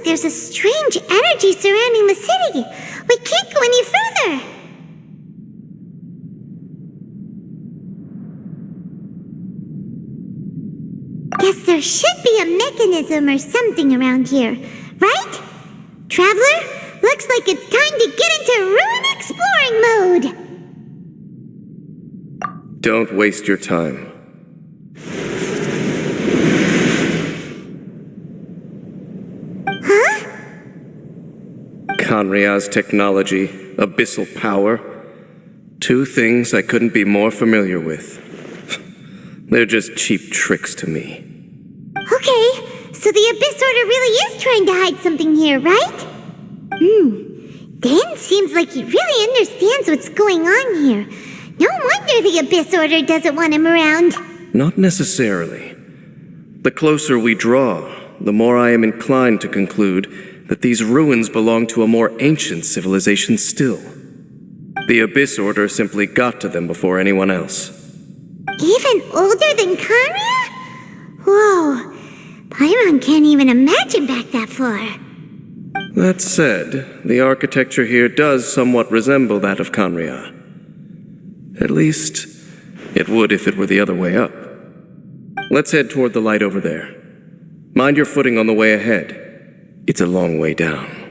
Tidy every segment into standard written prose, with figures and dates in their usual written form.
There's a strange energy surrounding the city. We can't go any further. Guess there should be a mechanism or something around here, right? Traveler, looks like it's time to get into ruin exploring mode. Don't waste your time. Kanria's technology, abyssal power. Two things I couldn't be more familiar with. They're just cheap tricks to me. Okay, so the Abyss Order really is trying to hide something here, right? Dan seems like he really understands what's going on here. No wonder the Abyss Order doesn't want him around. Not necessarily. The closer we draw, the more I am inclined to conclude that these ruins belong to a more ancient civilization still. The Abyss Order simply got to them before anyone else. Even older than Kanria? Whoa, Paimon can't even imagine back that far. That said, the architecture here does somewhat resemble that of Kanria. At least, it would if it were the other way up. Let's head toward the light over there. Mind your footing on the way ahead. It's a long way down.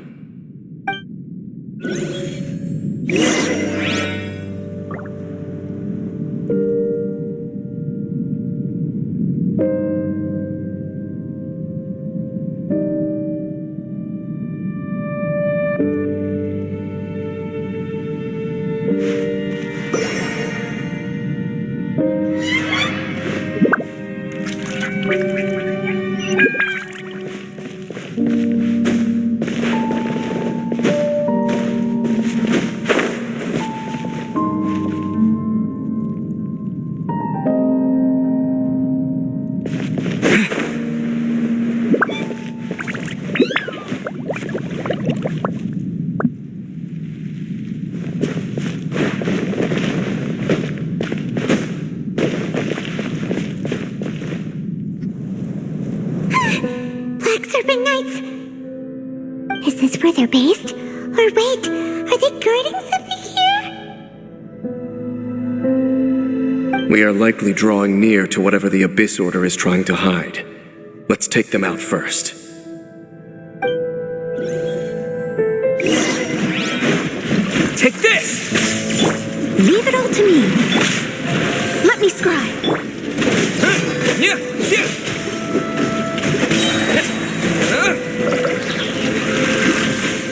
Is this where they're based? Or wait, are they guarding something here? We are likely drawing near to whatever the Abyss Order is trying to hide. Let's take them out first. Take this! Leave it all to me. Let me scribe.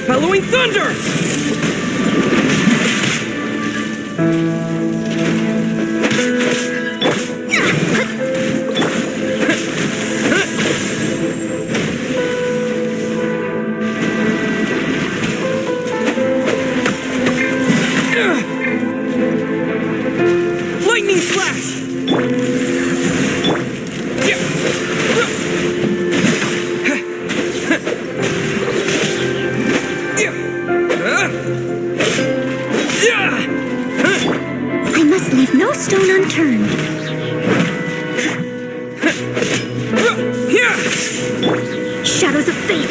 Bellowing thunder! Lightning slash! I must leave no stone unturned. Shadows of fate.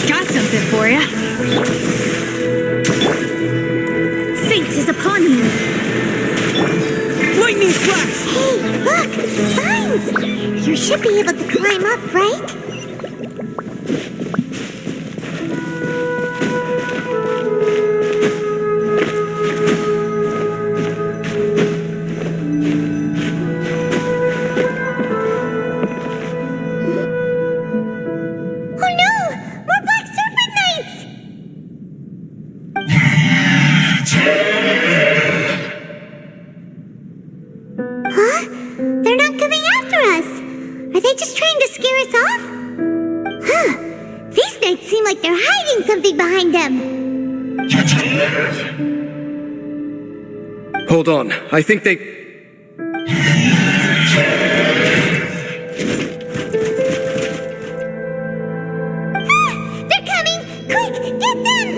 Got something for ya. Fate is upon you. Lightning slash! Hey, look! Vines! You should be able to climb up, right? Oh no! More black serpent knights! Huh? They're not coming after us! Are they just trying to scare us off? Huh. These knights seem like they're hiding something behind them. Hold on, I think they... They're coming! Quick, get them!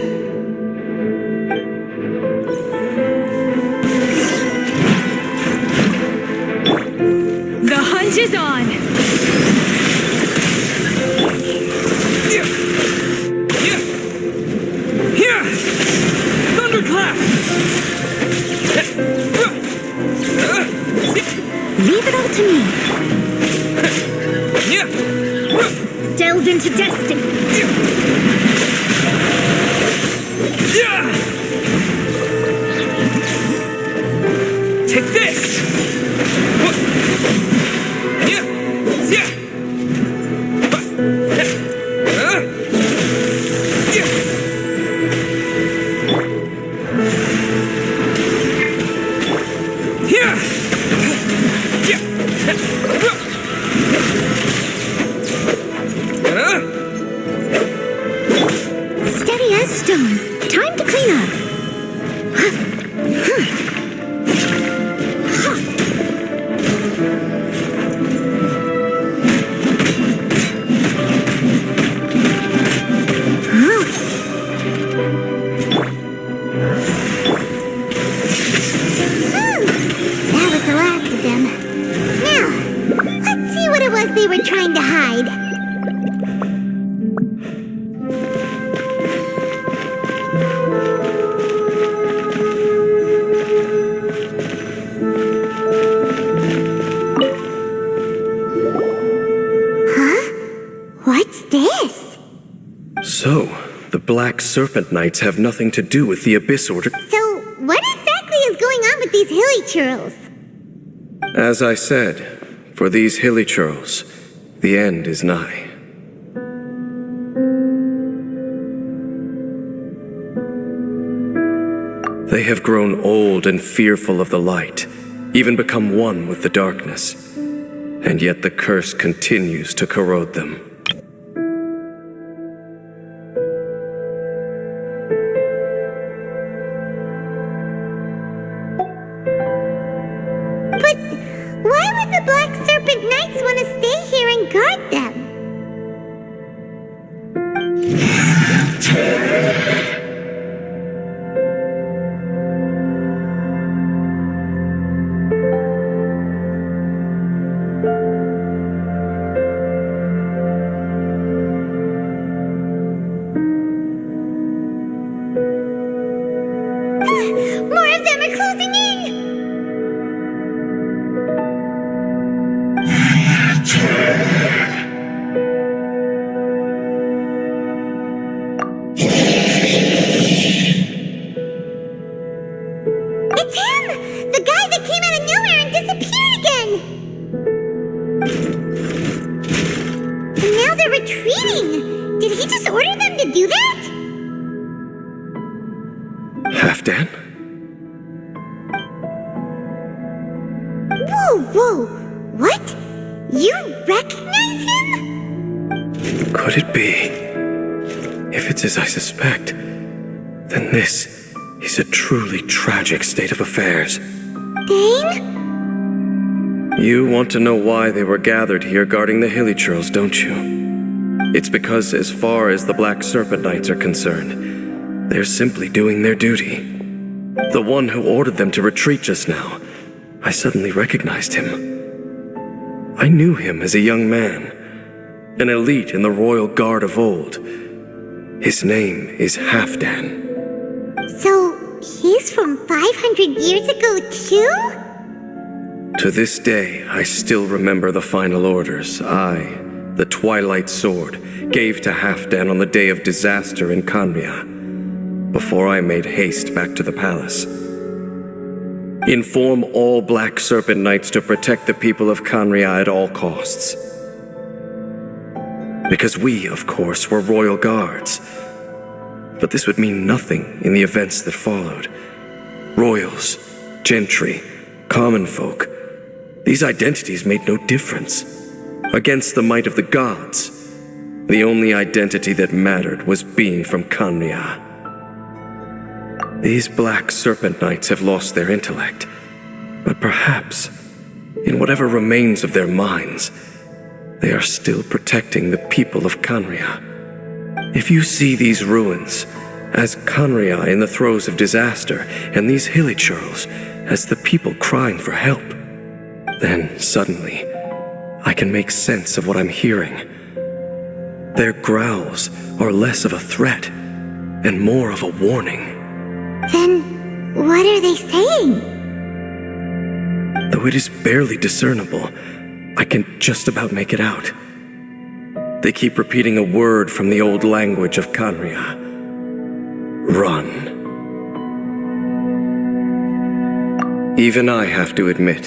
The hunt is on. Thunderclap! Leave it all to me. Delve into destiny. Take this! Steady as stone. Time to clean up. That was the last of them. Now, let's see what it was they were trying to hide. Huh? What's this? So, the Black Serpent Knights have nothing to do with the Abyss Order. So, what exactly is going on with these hilly churls? As I said, for these hilly churls, the end is nigh. They have grown old and fearful of the light, even become one with the darkness. And yet the curse continues to corrode them. But why would the Black Serpent Knights want to stay here and guard them? More of them are closing in! It's him! The guy that came out of nowhere and disappeared again! And now they're retreating! Did he just order them to do that? Halfdan? Whoa! What? You recognize him? Could it be? If it's as I suspect, then this is a truly tragic state of affairs. Dane? You want to know why they were gathered here guarding the Hilly Churls, don't you? It's because as far as the Black Serpent Knights are concerned, they're simply doing their duty. The one who ordered them to retreat just now, I suddenly recognized him. I knew him as a young man, an elite in the royal guard of old. His name is Halfdan. So, he's from 500 years ago too? To this day, I still remember the final orders I, the Twilight Sword, gave to Halfdan on the day of disaster in Canria, before I made haste back to the palace. Inform all Black Serpent Knights to protect the people of Canria at all costs. Because we, of course, were royal guards. But this would mean nothing in the events that followed. Royals, gentry, common folk, these identities made no difference. Against the might of the gods, the only identity that mattered was being from Canria. These Black Serpent Knights have lost their intellect, but perhaps, in whatever remains of their minds, they are still protecting the people of Canria. If you see these ruins as Canria in the throes of disaster, and these Hilly Churls as the people crying for help, then suddenly I can make sense of what I'm hearing. Their growls are less of a threat and more of a warning. Then, what are they saying? Though it is barely discernible, I can just about make it out. They keep repeating a word from the old language of Canria. Run. Even I have to admit,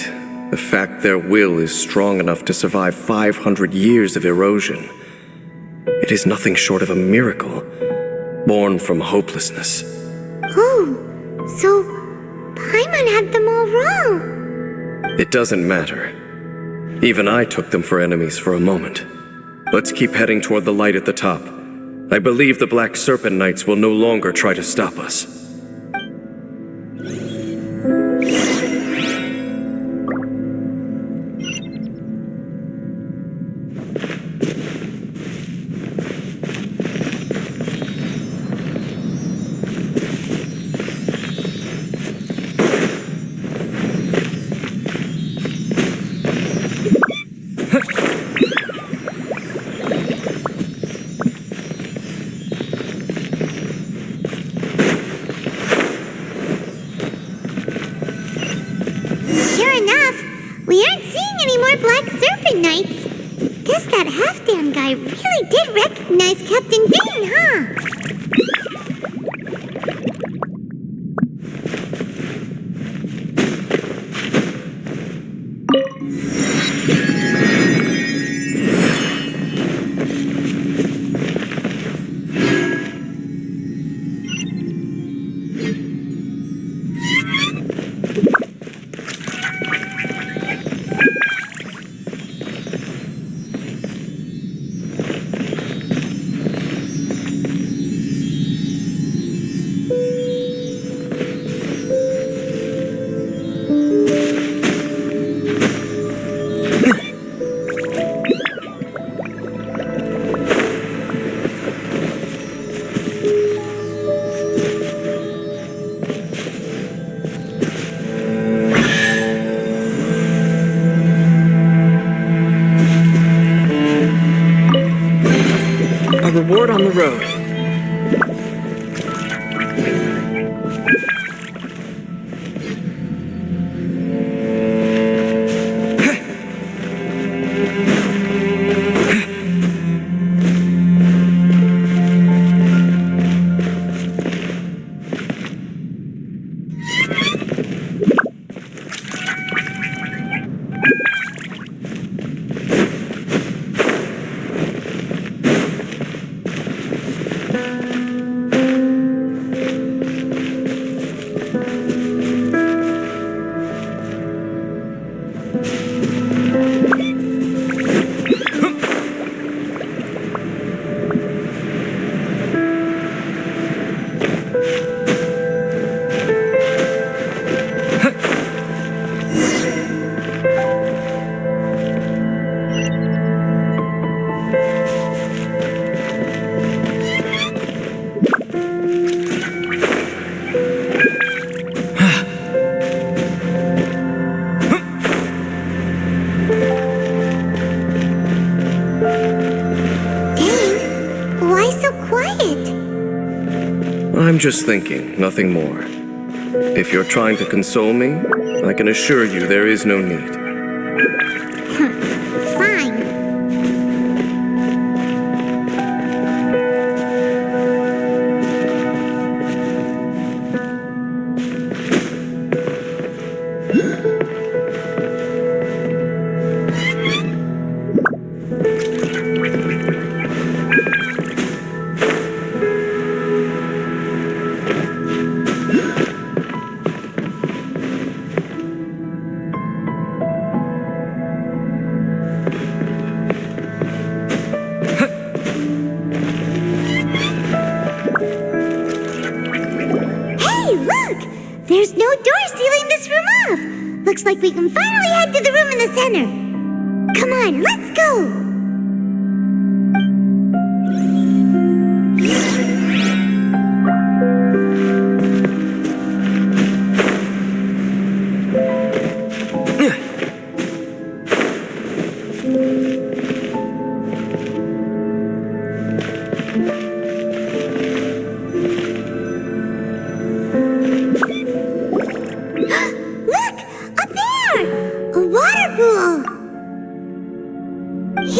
the fact their will is strong enough to survive 500 years of erosion, it is nothing short of a miracle, born from hopelessness. Oh, so Paimon had them all wrong. It doesn't matter. Even I took them for enemies for a moment. Let's keep heading toward the light at the top. I believe the Black Serpent Knights will no longer try to stop us. Sure enough, we aren't seeing any more Black Serpent Knights. Guess that Halfdan guy really did recognize Captain Dane, huh? just thinking, nothing more. If you're trying to console me, I can assure you there is no need. Fine. There's no door sealing this room off. Looks like we can finally head to the room in the center. Come on, let's go.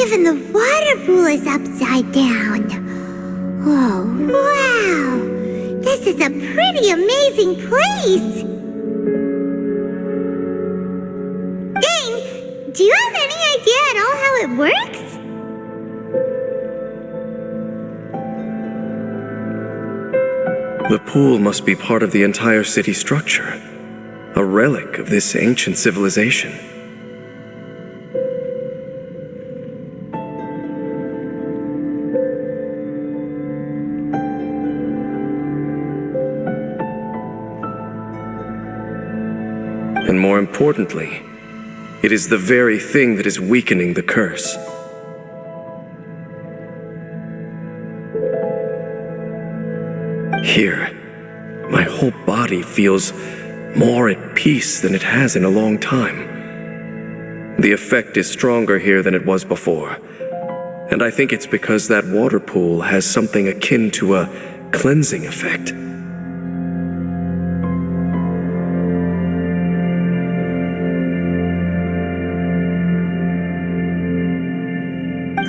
Even the water pool is upside down. Oh, wow! This is a pretty amazing place! Dang! Do you have any idea at all how it works? The pool must be part of the entire city structure. A relic of this ancient civilization. And more importantly, it is the very thing that is weakening the curse. Here, my whole body feels more at peace than it has in a long time. The effect is stronger here than it was before, and I think it's because that water pool has something akin to a cleansing effect.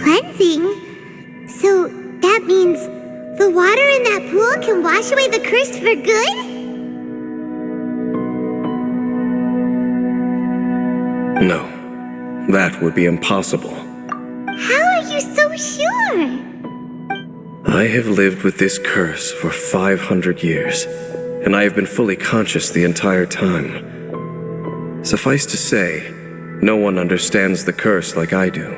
Cleansing? So that means the water in that pool can wash away the curse for good? No, that would be impossible. How are you so sure? I have lived with this curse for 500 years, and I have been fully conscious the entire time. Suffice to say, no one understands the curse like I do.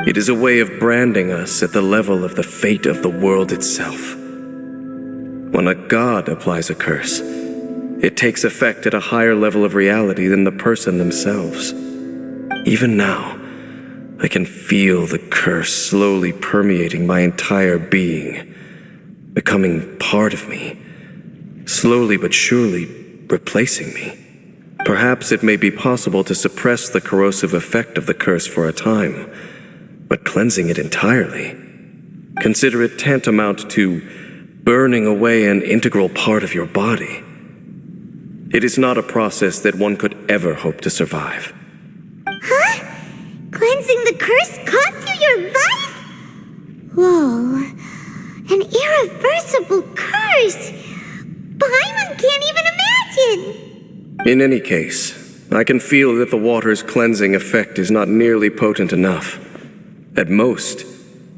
It is a way of branding us at the level of the fate of the world itself. When a god applies a curse, it takes effect at a higher level of reality than the person themselves. Even now, I can feel the curse slowly permeating my entire being, becoming part of me, slowly but surely replacing me. Perhaps it may be possible to suppress the corrosive effect of the curse for a time, but cleansing it entirely, consider it tantamount to burning away an integral part of your body. It is not a process that one could ever hope to survive. Huh? Cleansing the curse cost you your life? Whoa. An irreversible curse! Paimon can't even imagine! In any case, I can feel that the water's cleansing effect is not nearly potent enough. At most,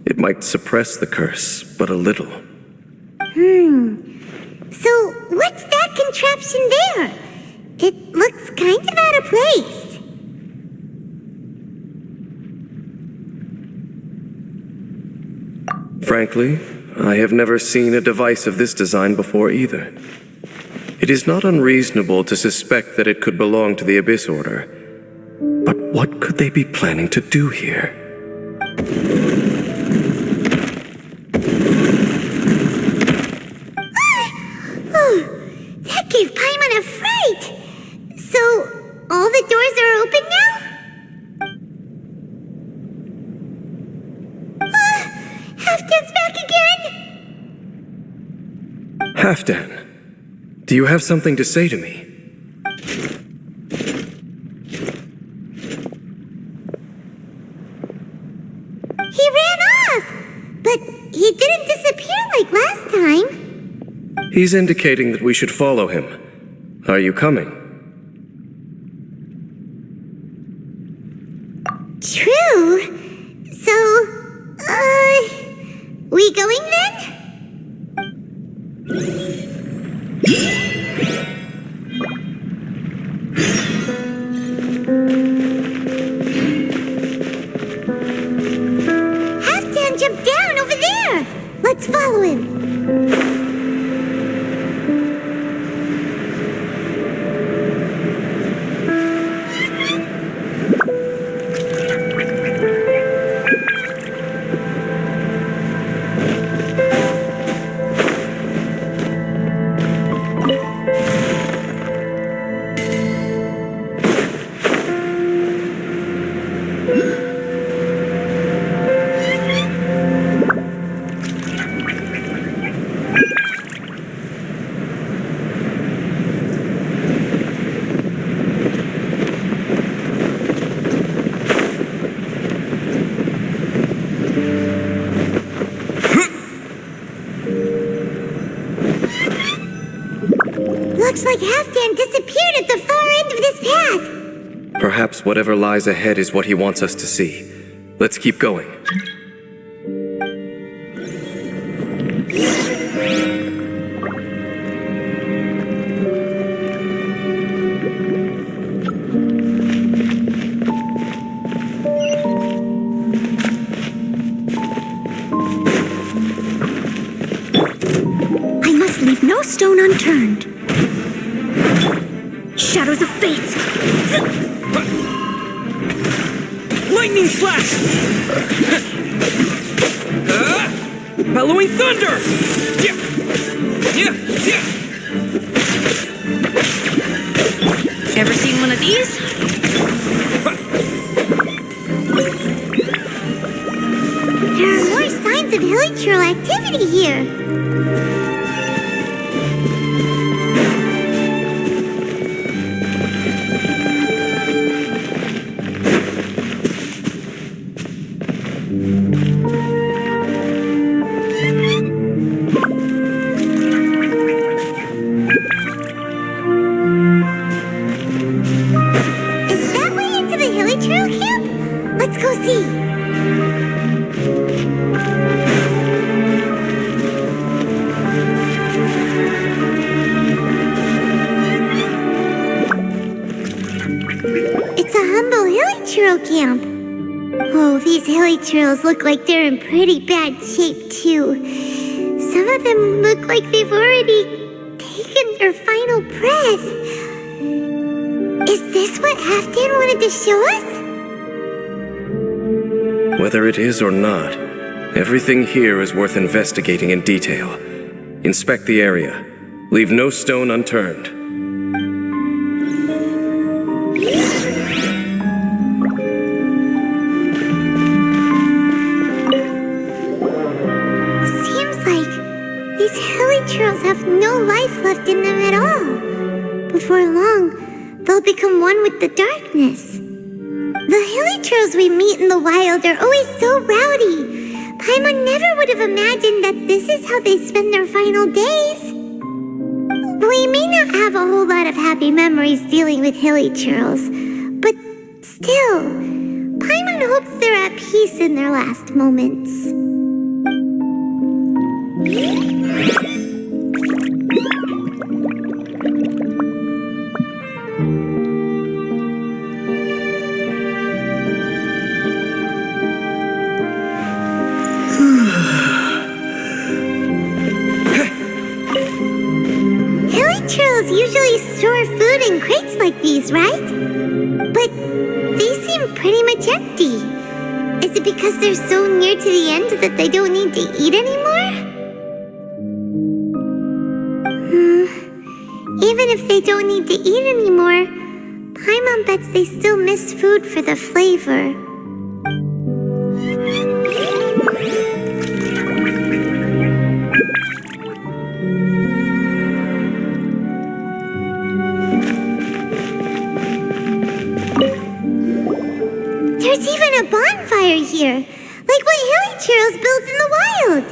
it might suppress the curse, but a little. So, what's that contraption there? It looks kind of out of place. Frankly, I have never seen a device of this design before either. It is not unreasonable to suspect that it could belong to the Abyss Order. But what could they be planning to do here? That gave Paimon a fright! So, all the doors are open now? Halfden's back again! Halfdan, do you have something to say to me? He ran off! But he didn't disappear like last time. He's indicating that we should follow him. Are you coming? True. So, we going then? Halfdan jumped down over there! Let's follow him. Looks like Halfdan disappeared at the far end of this path. Perhaps whatever lies ahead is what he wants us to see. Let's keep going. I must leave no stone unturned. Shadows of fate! Lightning slash! Bellowing thunder! Ever seen one of these? There are more signs of hilichurl activity here. Is that way into the hilichurl camp? Let's go see. It's a humble hilichurl camp. Oh, these hilichurls look like they're in pretty bad shape, too. Some of them look like they've already taken their final breath. Is this what Halfdan wanted to show us? Whether it is or not, everything here is worth investigating in detail. Inspect the area. Leave no stone unturned. Seems like these hilichurls have no life left in them at all. Before long, they'll become one with the darkness. The hilichurls we meet in the wild are always so rowdy. Paimon never would have imagined that this is how they spend their final days. We may not have a whole lot of happy memories dealing with hilichurls, but still, Paimon hopes they're at peace in their last moments. Hilichurls usually store food in crates like these, right? But these seem pretty much empty. Is it because they're so near to the end that they don't need to eat anymore? Even if they don't need to eat anymore, Paimon bets they still miss food for the flavor. even a bonfire here, like what hilichurls build in the wild.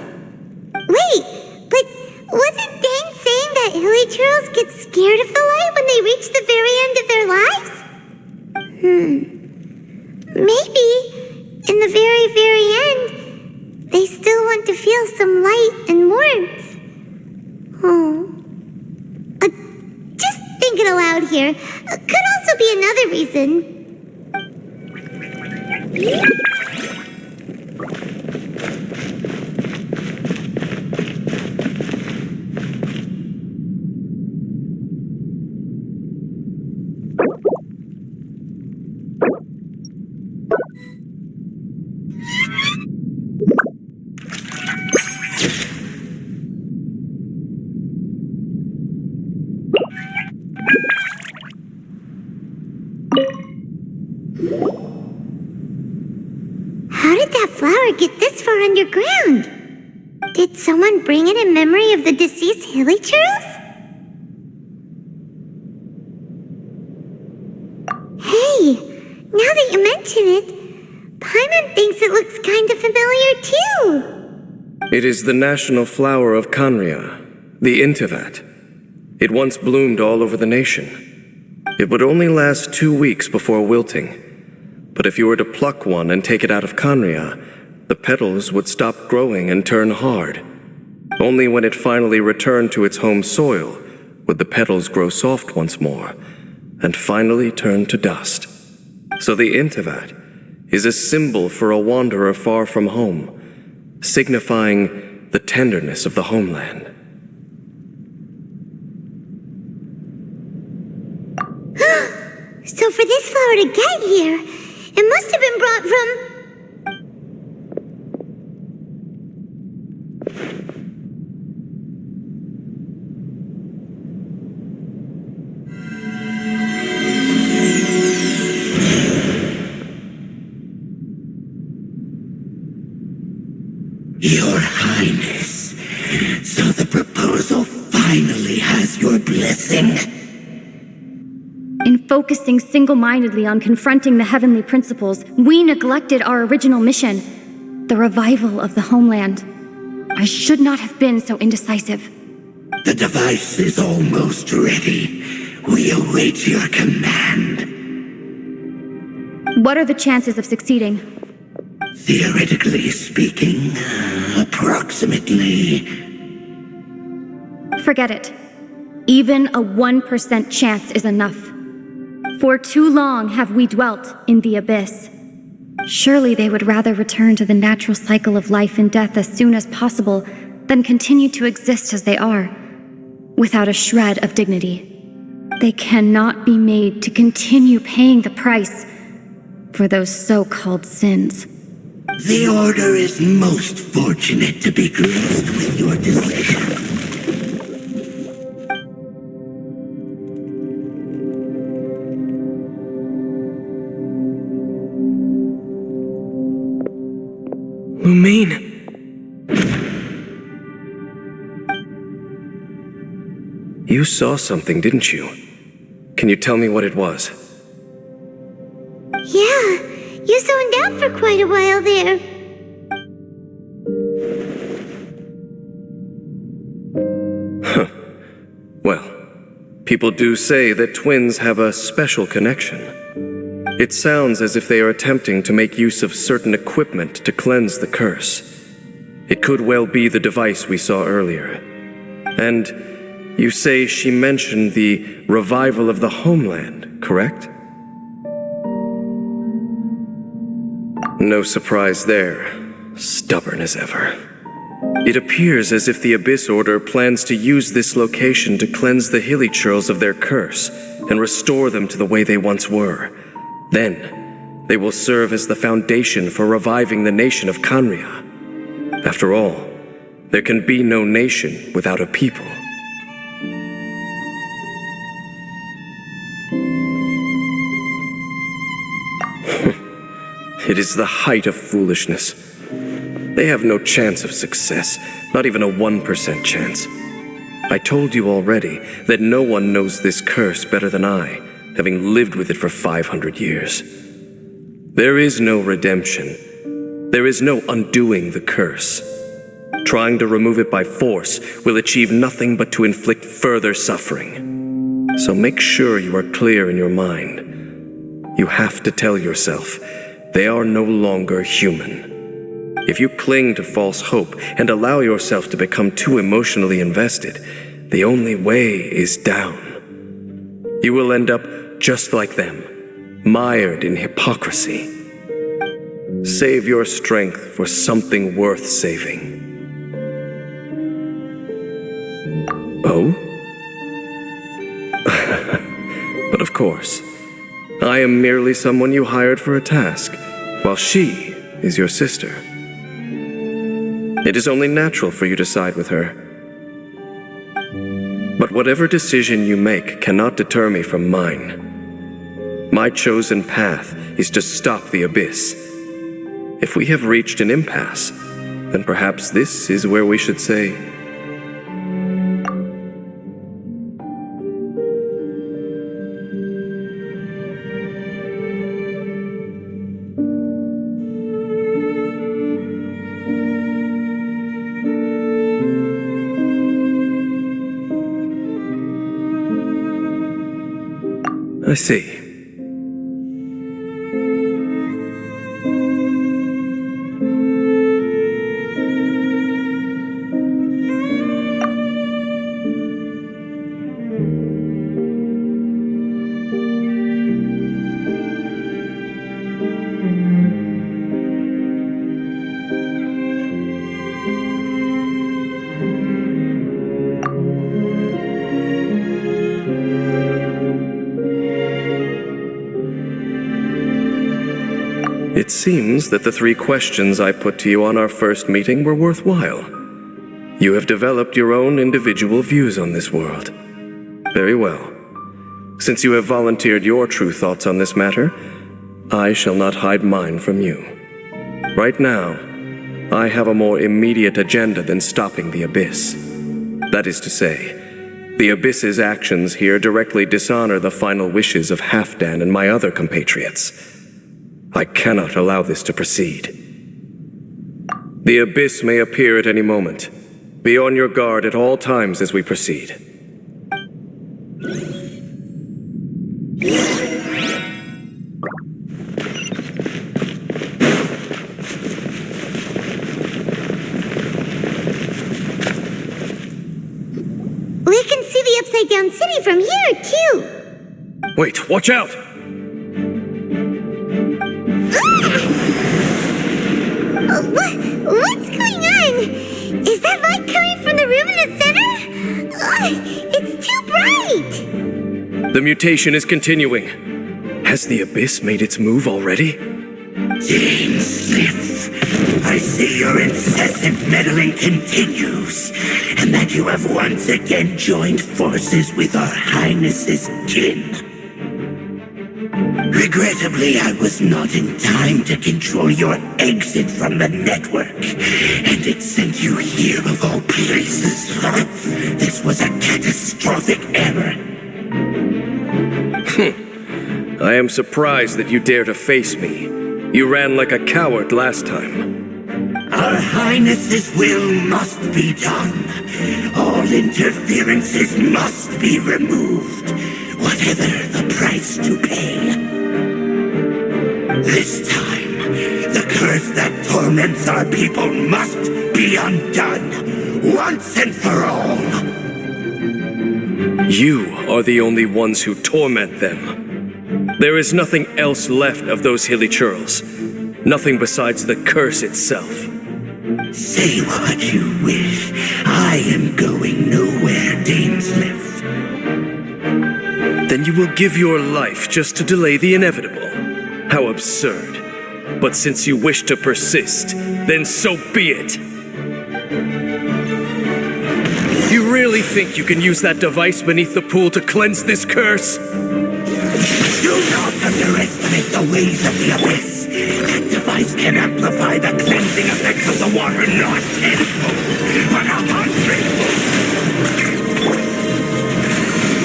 Wait, but wasn't Dane saying that hilichurls get scared of the light when they reach the very end of their lives? Maybe, in the very, very end, they still want to feel some light and warmth. Oh. Just thinking aloud here. Could also be another reason. How did that flower get this far underground? Did someone bring it in memory of the deceased hilichurls? Hey, now that you mention it, Paimon thinks it looks kind of familiar too. It is the national flower of Khaenri'ah, the Intivat. It once bloomed all over the nation. It would only last 2 weeks before wilting. But if you were to pluck one and take it out of Khaenri'ah, the petals would stop growing and turn hard. Only when it finally returned to its home soil would the petals grow soft once more, and finally turn to dust. So the Intivat is a symbol for a wanderer far from home, signifying the tenderness of the homeland. So for this flower to get here, it must have been brought from... Your Highness, so the proposal finally has your blessing. In focusing single-mindedly on confronting the heavenly principles, we neglected our original mission, the revival of the homeland. I should not have been so indecisive. The device is almost ready. We await your command. What are the chances of succeeding? Theoretically speaking, approximately. Forget it. Even a 1% chance is enough. For too long have we dwelt in the abyss. Surely they would rather return to the natural cycle of life and death as soon as possible than continue to exist as they are, without a shred of dignity. They cannot be made to continue paying the price for those so-called sins. The Order is most fortunate to be graced with your decision. Lumine! You saw something, didn't you? Can you tell me what it was? Yeah, you zoned out for quite a while there. Well, people do say that twins have a special connection. It sounds as if they are attempting to make use of certain equipment to cleanse the curse. It could well be the device we saw earlier. And you say she mentioned the revival of the homeland, correct? No surprise there. Stubborn as ever. It appears as if the Abyss Order plans to use this location to cleanse the hilichurls of their curse and restore them to the way they once were. Then, they will serve as the foundation for reviving the nation of Khaenri'ah. After all, there can be no nation without a people. It is the height of foolishness. They have no chance of success, not even a 1% chance. I told you already that no one knows this curse better than I, having lived with it for 500 years. There is no redemption. There is no undoing the curse. Trying to remove it by force will achieve nothing but to inflict further suffering. So make sure you are clear in your mind. You have to tell yourself, they are no longer human. If you cling to false hope and allow yourself to become too emotionally invested, the only way is down. You will end up just like them, mired in hypocrisy. Save your strength for something worth saving. Oh? But of course, I am merely someone you hired for a task, while she is your sister. It is only natural for you to side with her. But whatever decision you make cannot deter me from mine. My chosen path is to stop the abyss. If we have reached an impasse, then perhaps this is where we should say, I see. It seems that the 3 questions I put to you on our first meeting were worthwhile. You have developed your own individual views on this world. Very well. Since you have volunteered your true thoughts on this matter, I shall not hide mine from you. Right now, I have a more immediate agenda than stopping the Abyss. That is to say, the Abyss's actions here directly dishonor the final wishes of Halfdan and my other compatriots. I cannot allow this to proceed. The Abyss may appear at any moment. Be on your guard at all times as we proceed. We can see the Upside Down City from here, too. Wait, watch out! What's going on? Is that light coming from the room in the center? It's too bright! The mutation is continuing. Has the Abyss made its move already? Smith, I see your incessant meddling continues, and that you have once again joined forces with our Highness's kin. Regrettably, I was not in time to control your exit from the network, and it sent you here of all places. This was a catastrophic error. I am surprised that you dare to face me. You ran like a coward last time. Our Highness's will must be done. All interferences must be removed, whatever the price to pay. This time, the curse that torments our people must be undone, once and for all. You are the only ones who torment them. There is nothing else left of those hilly churls. Nothing besides the curse itself. Say what you wish. I am going nowhere, Dainsliff. Then you will give your life just to delay the inevitable. How absurd. But since you wish to persist, then so be it. You really think you can use that device beneath the pool to cleanse this curse? Do not underestimate the ways of the Abyss. That device can amplify the cleansing effects of the water not tenfold, but 100-fold.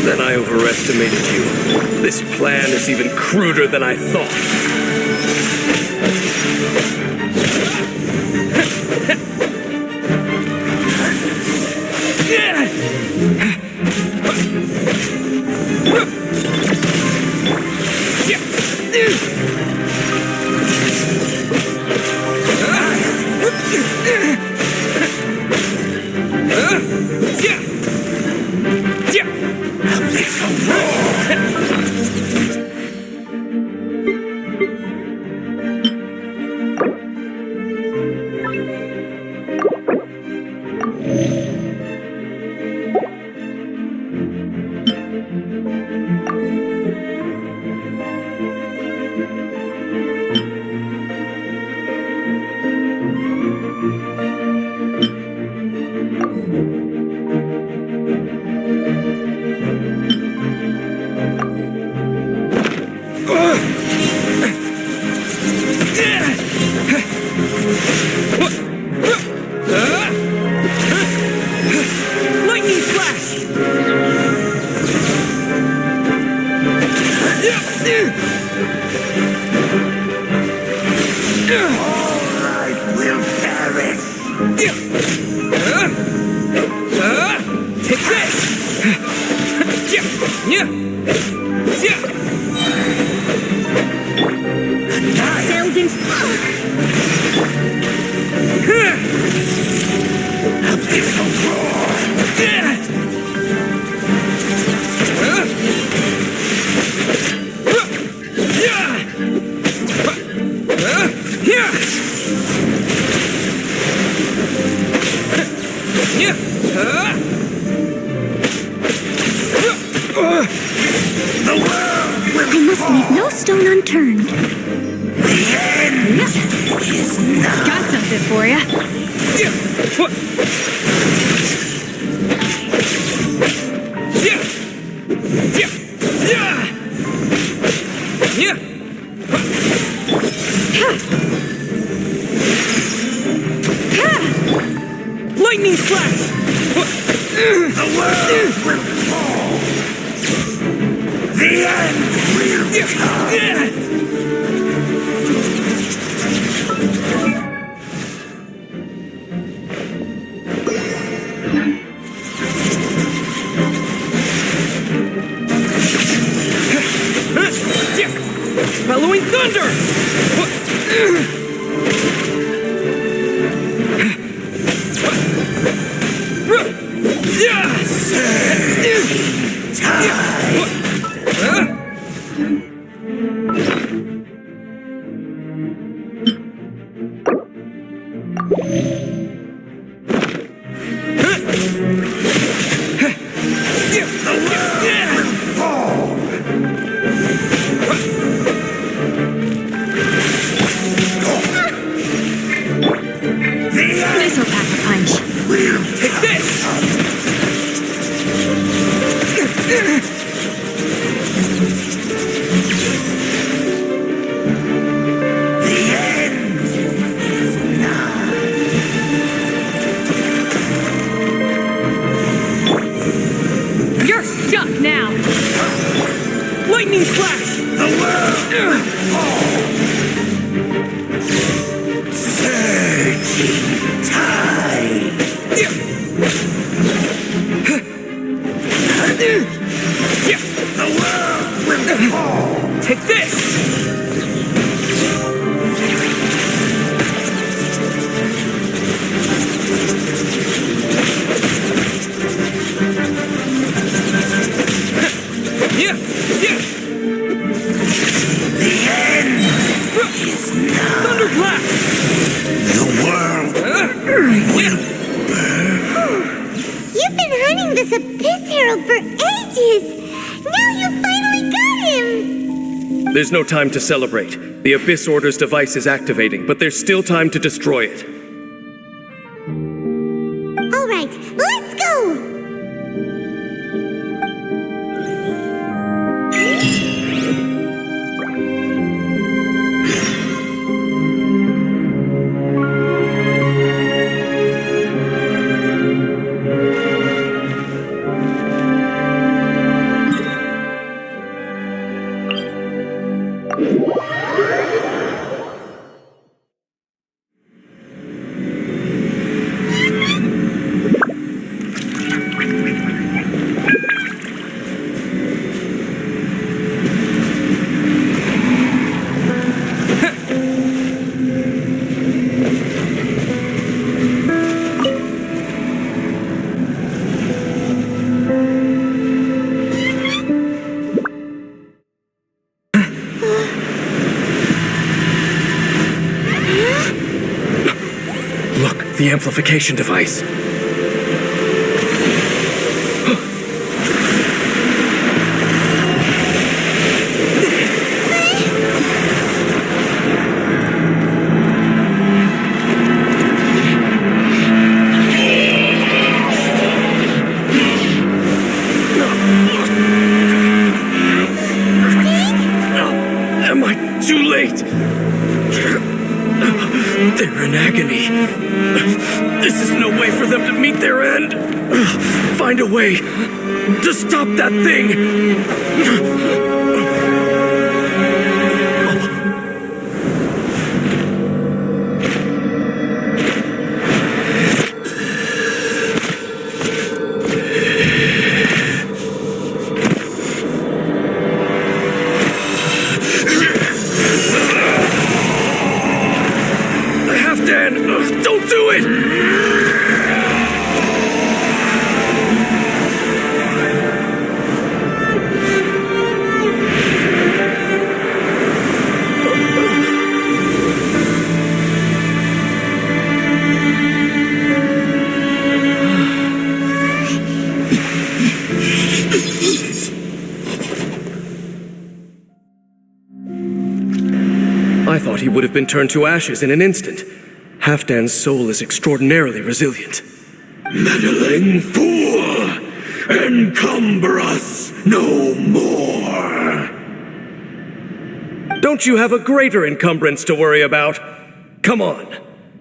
Then I overestimated you. This plan is even cruder than I thought. Lightning flash! Alright, we'll perish. Take this! Sails in. I must leave no stone unturned. Got something for ya. Lightning flash! The world will fall. The end will come. Bellowing thunder! This'll pack a punch. Take this! The end is nigh. You're stuck now. Lightning flash! The world will fall. Surging tide. The world will fall. Take this! The end is nigh. Thunderclap! The world will You've been hunting this Abyss Herald for ages! Now you finally got him! There's no time to celebrate. The Abyss Order's device is activating, but there's still time to destroy it. Alright, let's go! the amplification device. Am I too late? They're in agony. This is no way for them to meet their end. Find a way to stop that thing. Halfdan, don't do it! I thought he would have been turned to ashes in an instant. Halfdan's soul is extraordinarily resilient. Meddling fool! Encumber us no more! Don't you have a greater encumbrance to worry about? Come on.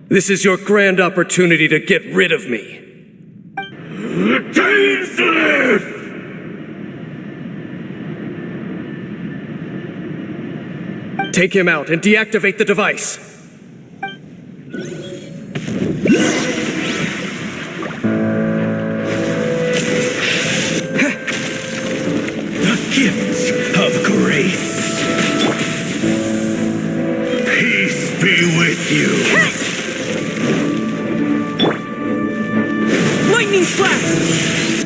This is your grand opportunity to get rid of me. Tasteless! Take him out and deactivate the device. The gifts of grace. Peace be with you. Lightning slash!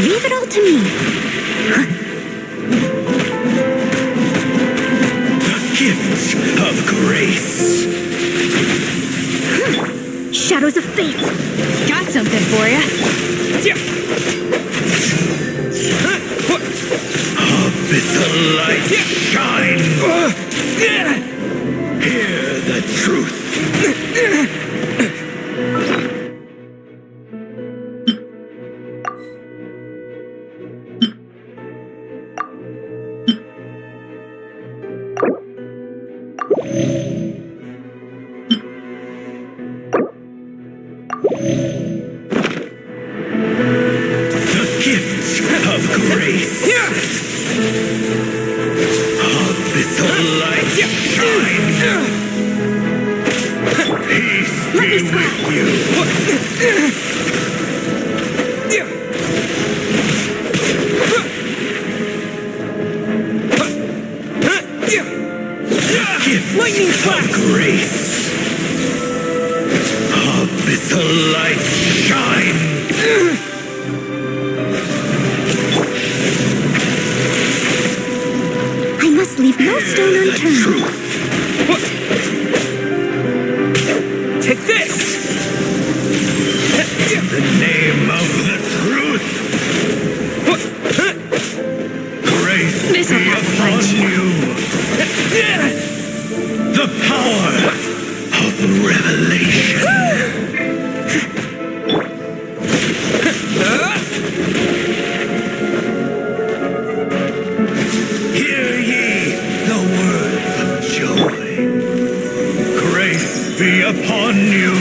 Leave it all to me. The gifts of grace. Shadows of fate. Got something for ya. Abyssal light shine. Hear the truth. The gifts of grace. Abyssal light shine. Peace be with you. Lightning Of slash! grace. Abyssal light shine. I must leave no stone The unturned. truth. Take this! In the name of the truth. Grace This'll be have upon fight. you. The power of revelation. Hear ye the words of joy. Grace be upon you.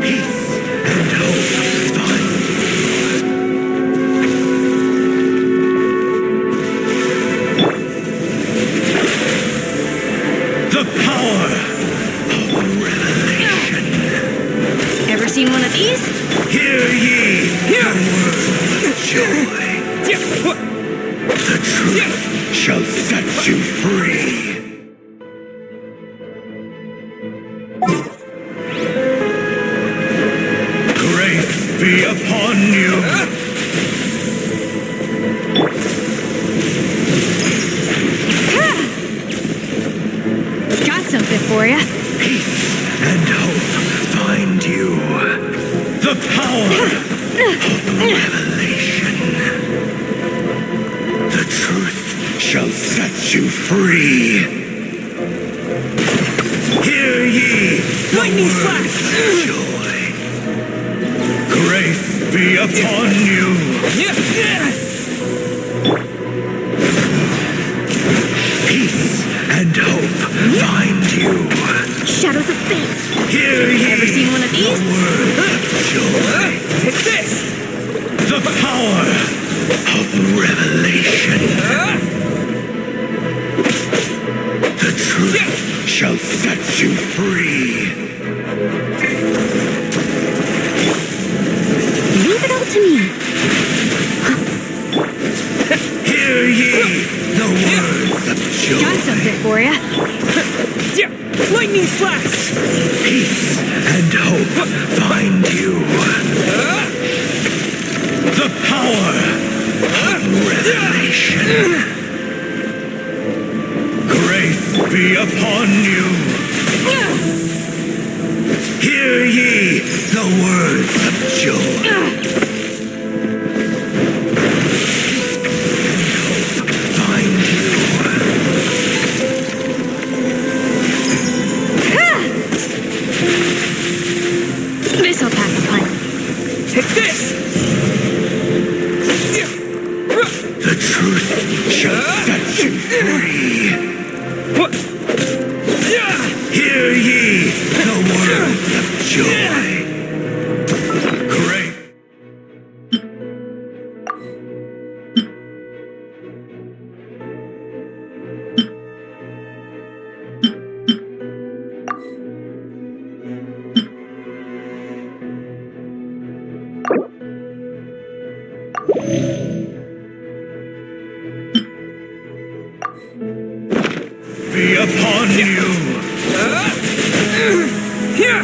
Peace and hope find the power of revelation. Ever seen one of these? Hear ye the words of joy. The truth shall set you free. shall set you free. Hear ye the Lightning words flash! of joy. Grace be upon you. Peace and hope find you. Shadows of fate. Hear ye Ever seen one of these? the words of joy. Take this! The power of revelation. The truth shall set you free. Leave it all to me. Hear ye the words of joy. Got something for ya. Lightning flash! Peace and hope find you. The power of revelation. Grace be upon you. Hear ye the words of joy. Find you. This'll pack a punch. Take this! The truth shall set you free. What? Hear ye the words of joy. Great. Be upon you. Here!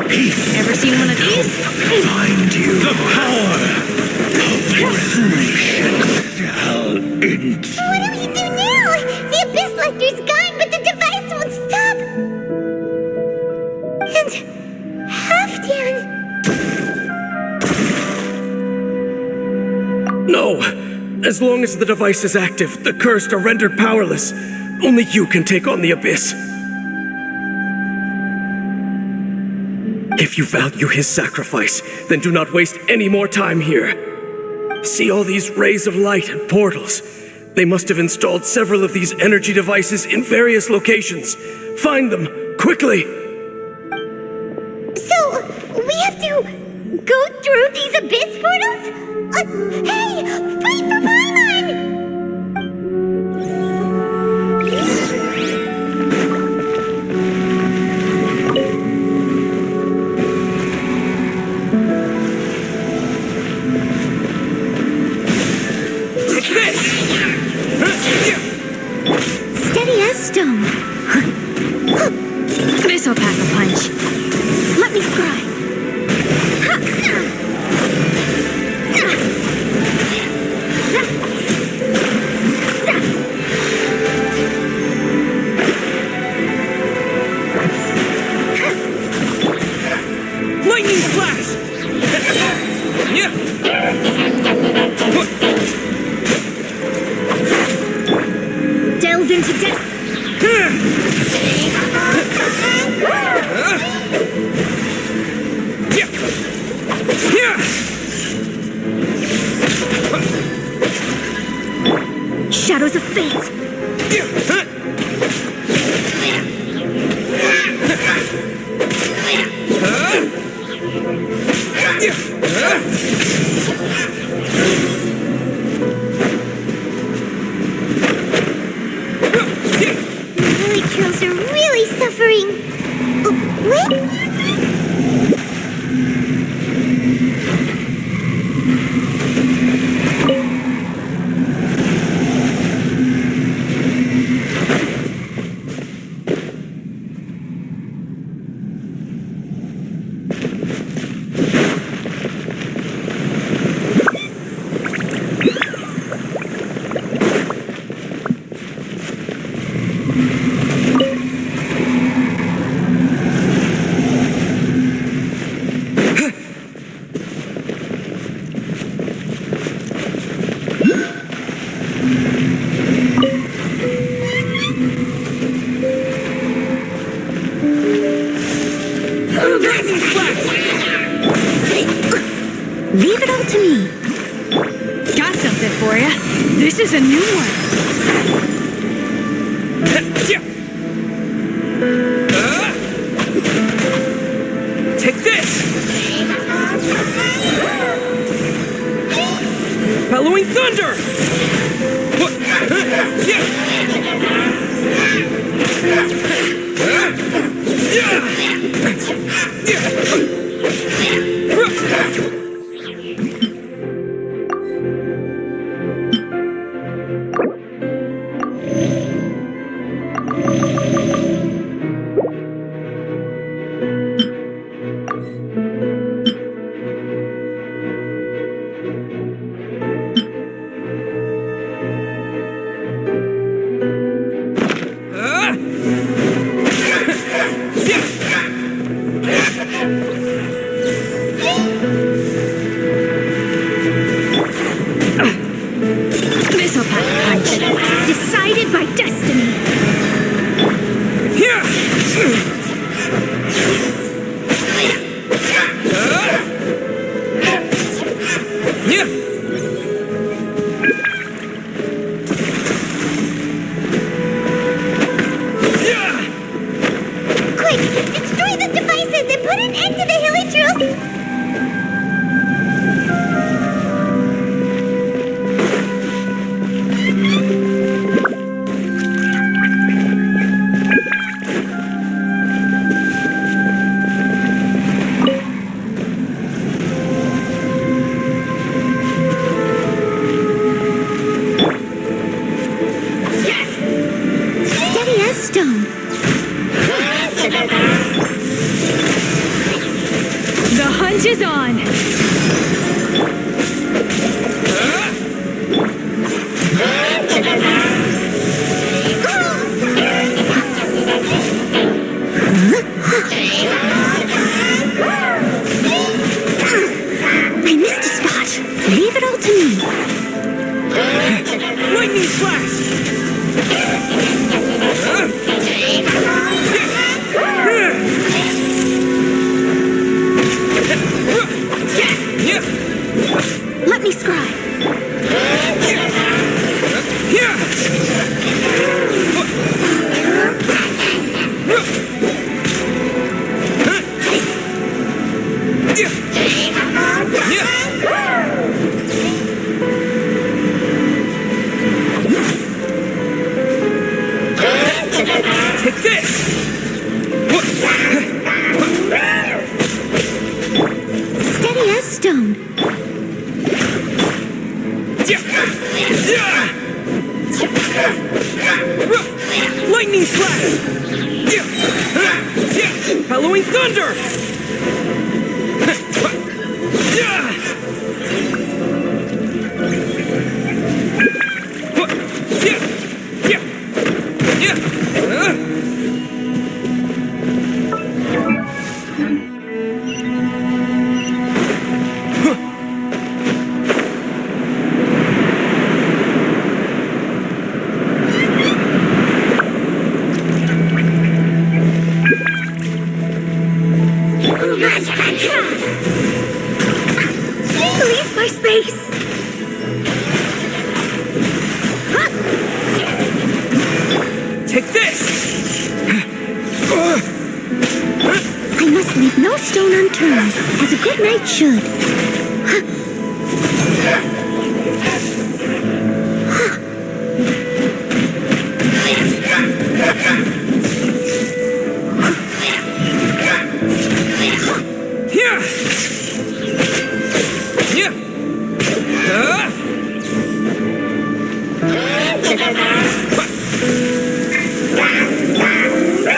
Peace Ever seen one of these? find you. The power of revelation shall end. What do we do now? The Abyss Lecter's gone, but the device won't stop. And Halfdan. No! As long as the device is active, the cursed are rendered powerless. Only you can take on the Abyss. If you value his sacrifice, then do not waste any more time here. See all these rays of light and portals? They must have installed several of these energy devices in various locations. Find them, quickly! So, we have to go through these Abyss portals? Hey! Wait for Paimon! Take this! Steady as stone. This'll pack a punch. Let me scry. Lightning flash! Delves into death. Shadows of fate. The Lily Curls are really suffering. Oh, wait. Leave it all to me. Got something for ya. This is a new one. Take this! Bellowing thunder! This'll pack a punch. Decided by destiny. Quick, destroy the devices and put an end to the hilly trails. Steady as stone. The hunch is on. I missed a spot. Leave it all to me. Lightning flash! Let me scry. Take this! Steady as stone. Lightning flash! Bellowing thunder! Leave my space. Take this! I must leave no stone unturned, as a good knight should.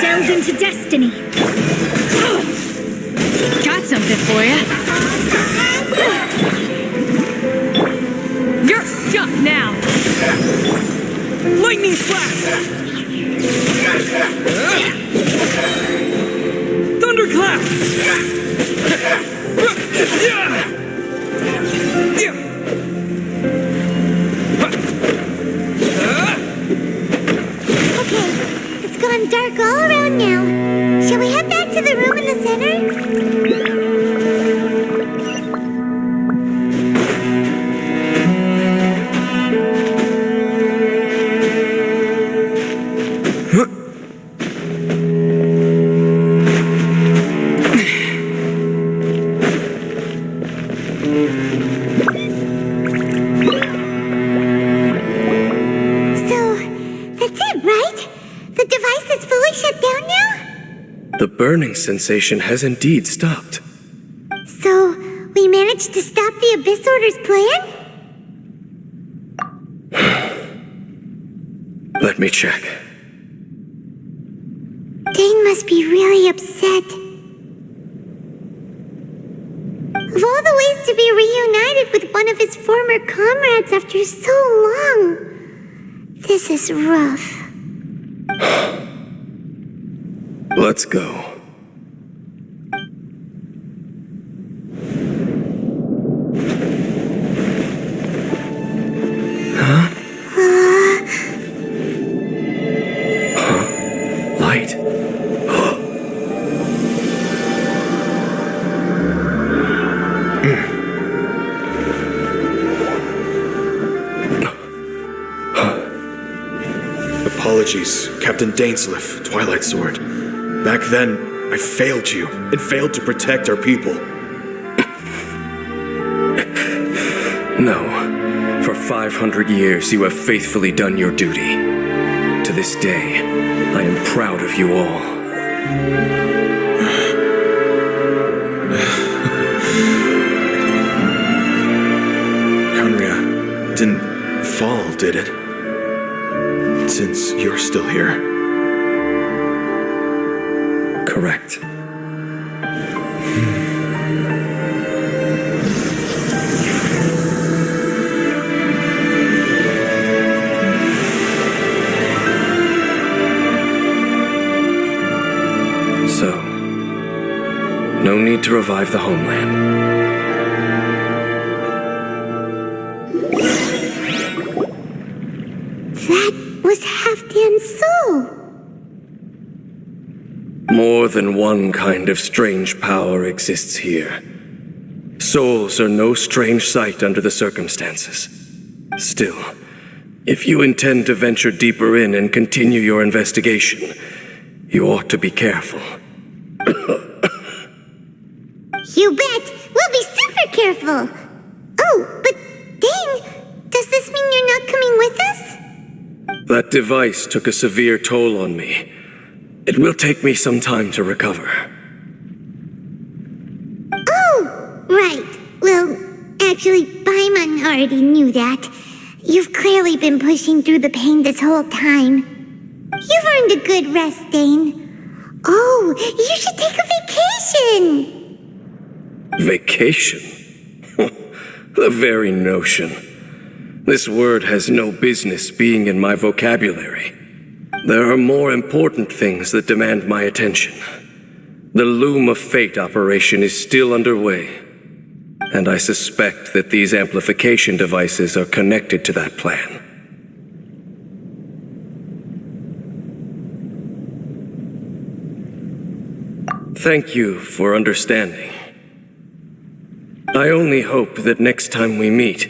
Delve into destiny. Got something for ya. You're stuck now. Lightning flash! Thunderclap! Okay, it's gone dark all around now. Shall we head back to the room in the center? burning sensation has indeed stopped. So, we managed to stop the Abyss Order's plan? Let me check. Dane must be really upset. Of all the ways to be reunited with one of his former comrades after so long, this is rough. Let's go. Light. Apologies, Captain Dainsleif, Twilight Sword. Back then, I failed you, and failed to protect our people. No. For 500 years, you have faithfully done your duty. To this day, I am proud of you all. Conria didn't fall, did it? Since you're still here. Correct. So, no need to revive the homeland. That was Halfdan's soul. More than one kind of strange power exists here. Souls are no strange sight under the circumstances. Still, if you intend to venture deeper in and continue your investigation, you ought to be careful. You bet! We'll be super careful! Oh, but Dane, does this mean you're not coming with us? That device took a severe toll on me. It will take me some time to recover. Oh, right. Well, actually, Paimon already knew that. You've clearly been pushing through the pain this whole time. You've earned a good rest, Dane. Oh, you should take a vacation! Vacation? The very notion. This word has no business being in my vocabulary. There are more important things that demand my attention. The Loom of Fate operation is still underway, and I suspect that these amplification devices are connected to that plan. Thank you for understanding. I only hope that next time we meet,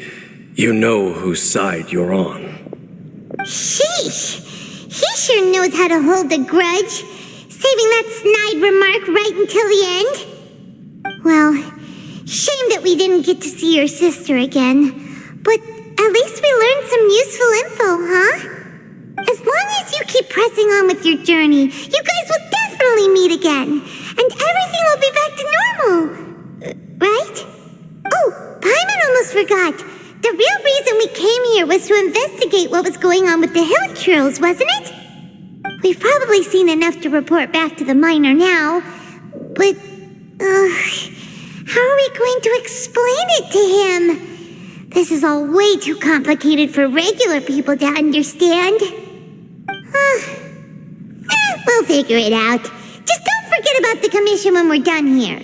you know whose side you're on. Sheesh! He sure knows how to hold a grudge, saving that snide remark right until the end. Well, shame that we didn't get to see your sister again, but at least we learned some useful info, huh? As long as you keep pressing on with your journey, you guys will definitely meet again, and everything will be back to normal, right? Oh, Paimon almost forgot. The real reason we came here was to investigate what was going on with the Hilichurls, wasn't it? We've probably seen enough to report back to the miner now, but, how are we going to explain it to him? This is all way too complicated for regular people to understand. We'll figure it out. Just don't forget about the commission when we're done here.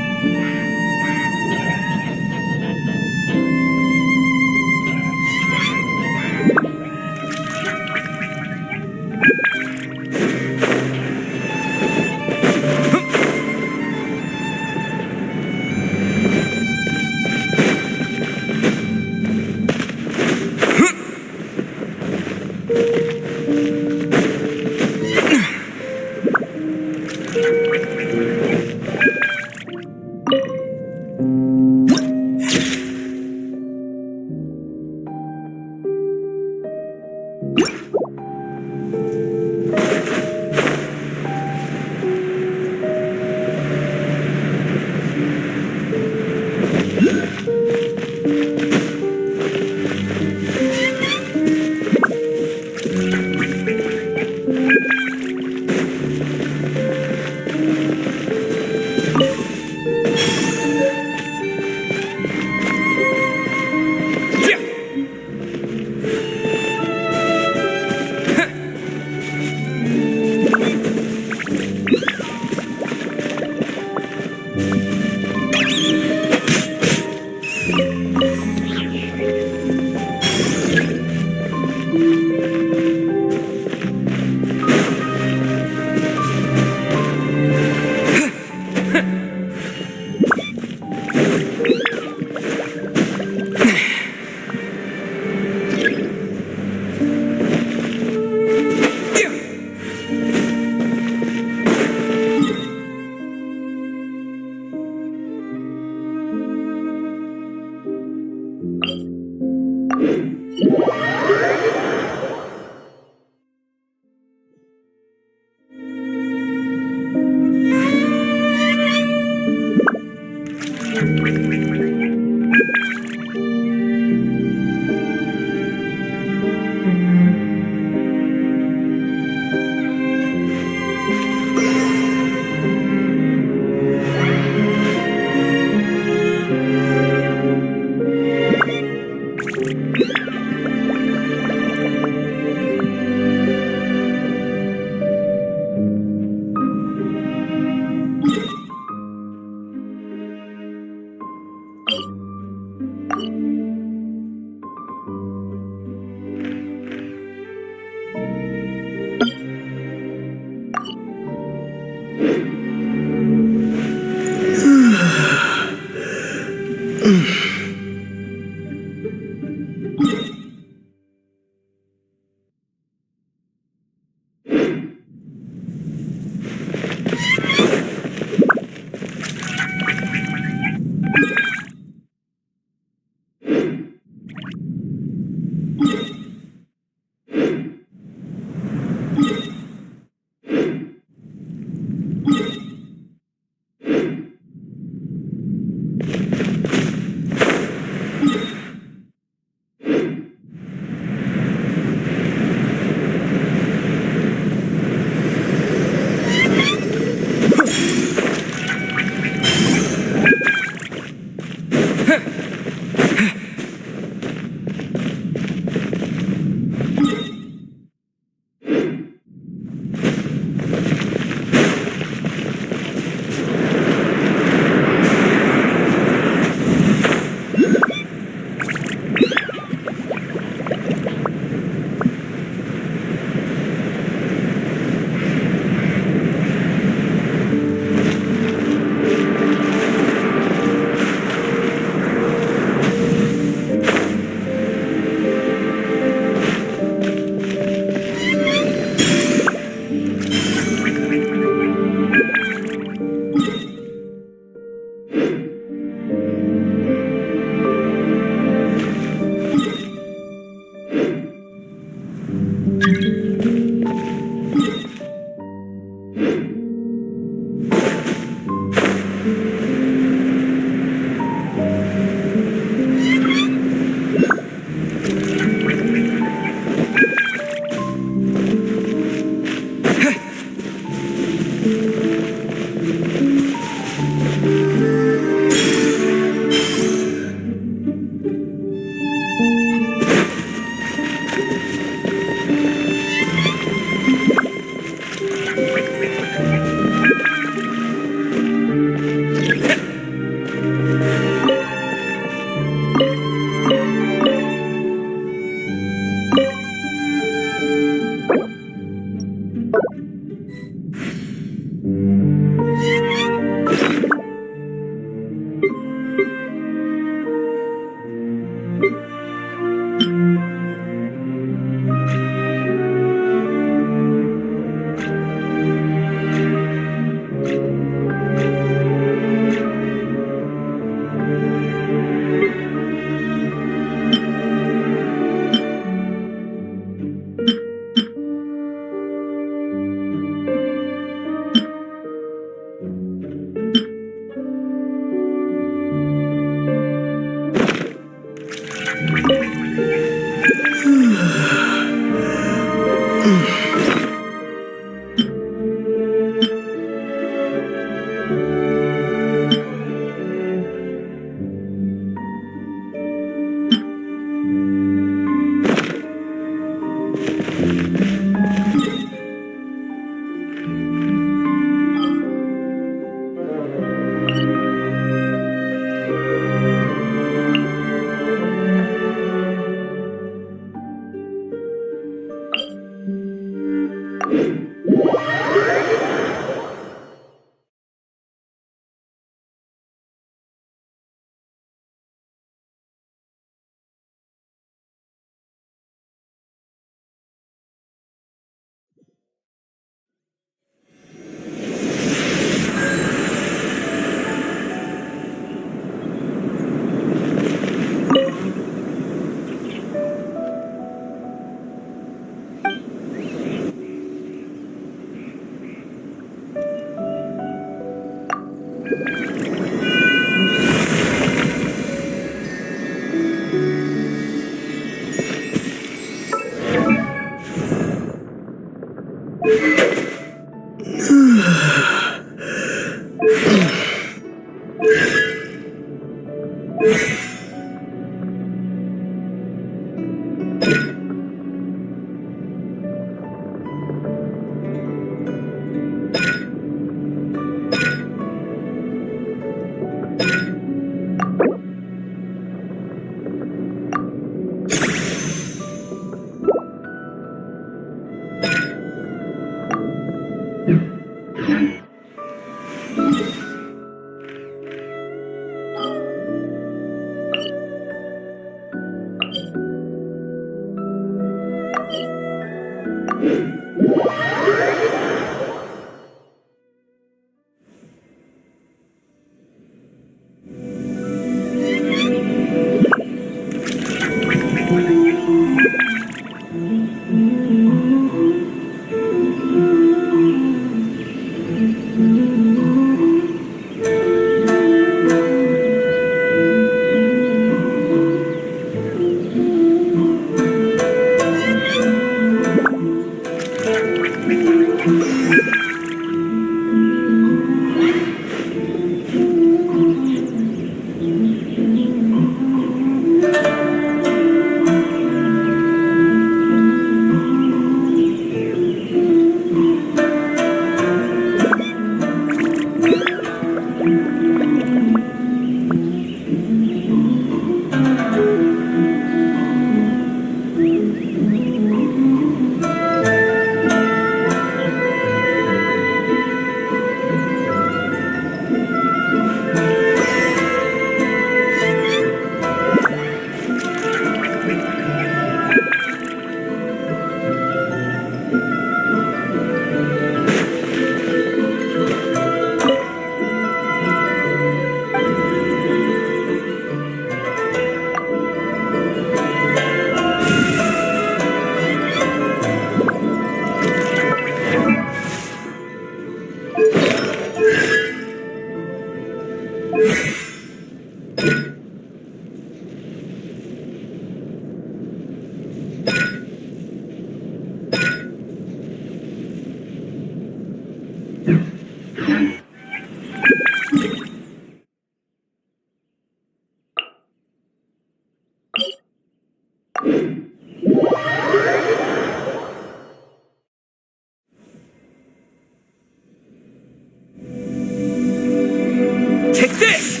Take this!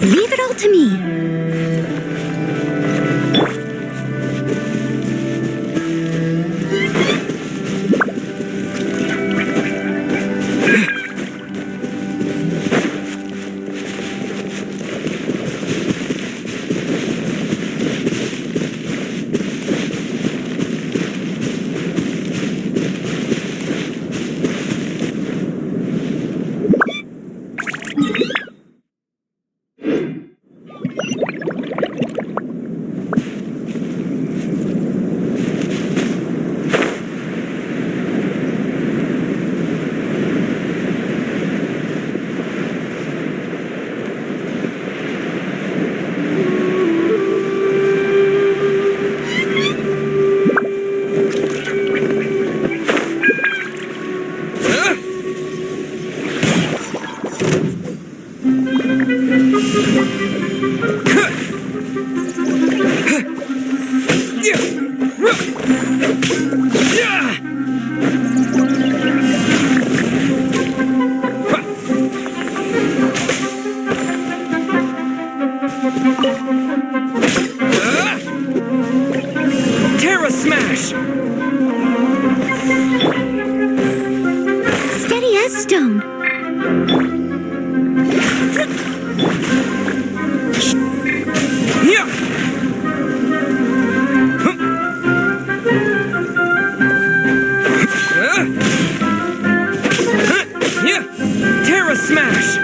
Leave it all to me. Terra Smash! Steady as stone. Yeah! Yeah! Terra Smash!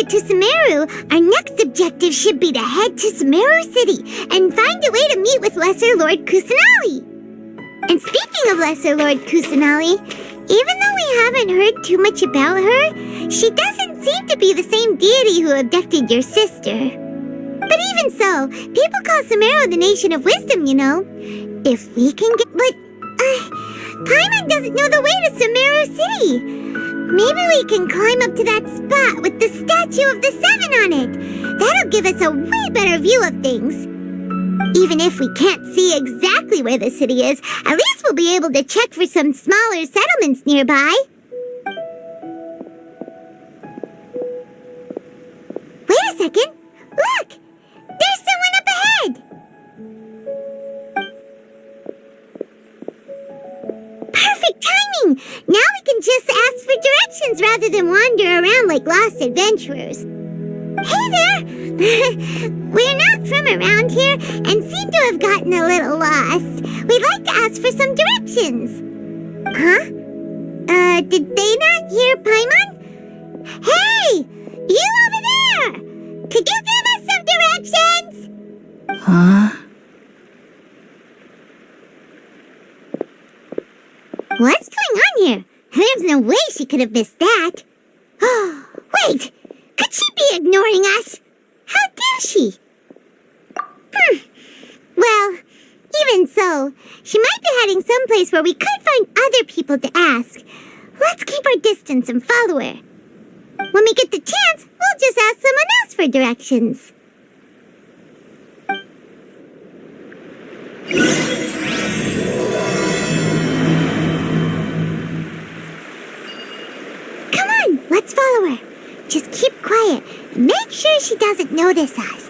To Semeru, our next objective should be to head to Semeru City and find a way to meet with Lesser Lord Kusanali. And speaking of Lesser Lord Kusanali, even though we haven't heard too much about her, she doesn't seem to be the same deity who abducted your sister. But even so, people call Semeru the Nation of Wisdom, you know. If we can get... But, Paimon doesn't know the way to Semeru City. Maybe we can climb up to that spot with the statue of the Seven on it. That'll give us a way better view of things. Even if we can't see exactly where the city is, at least we'll be able to check for some smaller settlements nearby. Wait a second. Look! There's someone up ahead! Perfect timing! Now we can just ask for directions rather than wander around like lost adventurers. Hey there! We're not from around here and seem to have gotten a little lost. We'd like to ask for some directions. Huh? Did they not hear Paimon? Hey! You over there! Could you give us some directions? Huh? What's going on here? There's no way she could have missed that. Oh, wait! Could she be ignoring us? How dare she? Well, even so, she might be heading someplace where we could find other people to ask. Let's keep our distance and follow her. When we get the chance, we'll just ask someone else for directions. Come on, let's follow her. Just keep quiet and make sure she doesn't notice us.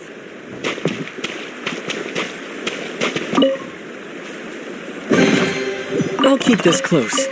I'll keep this close.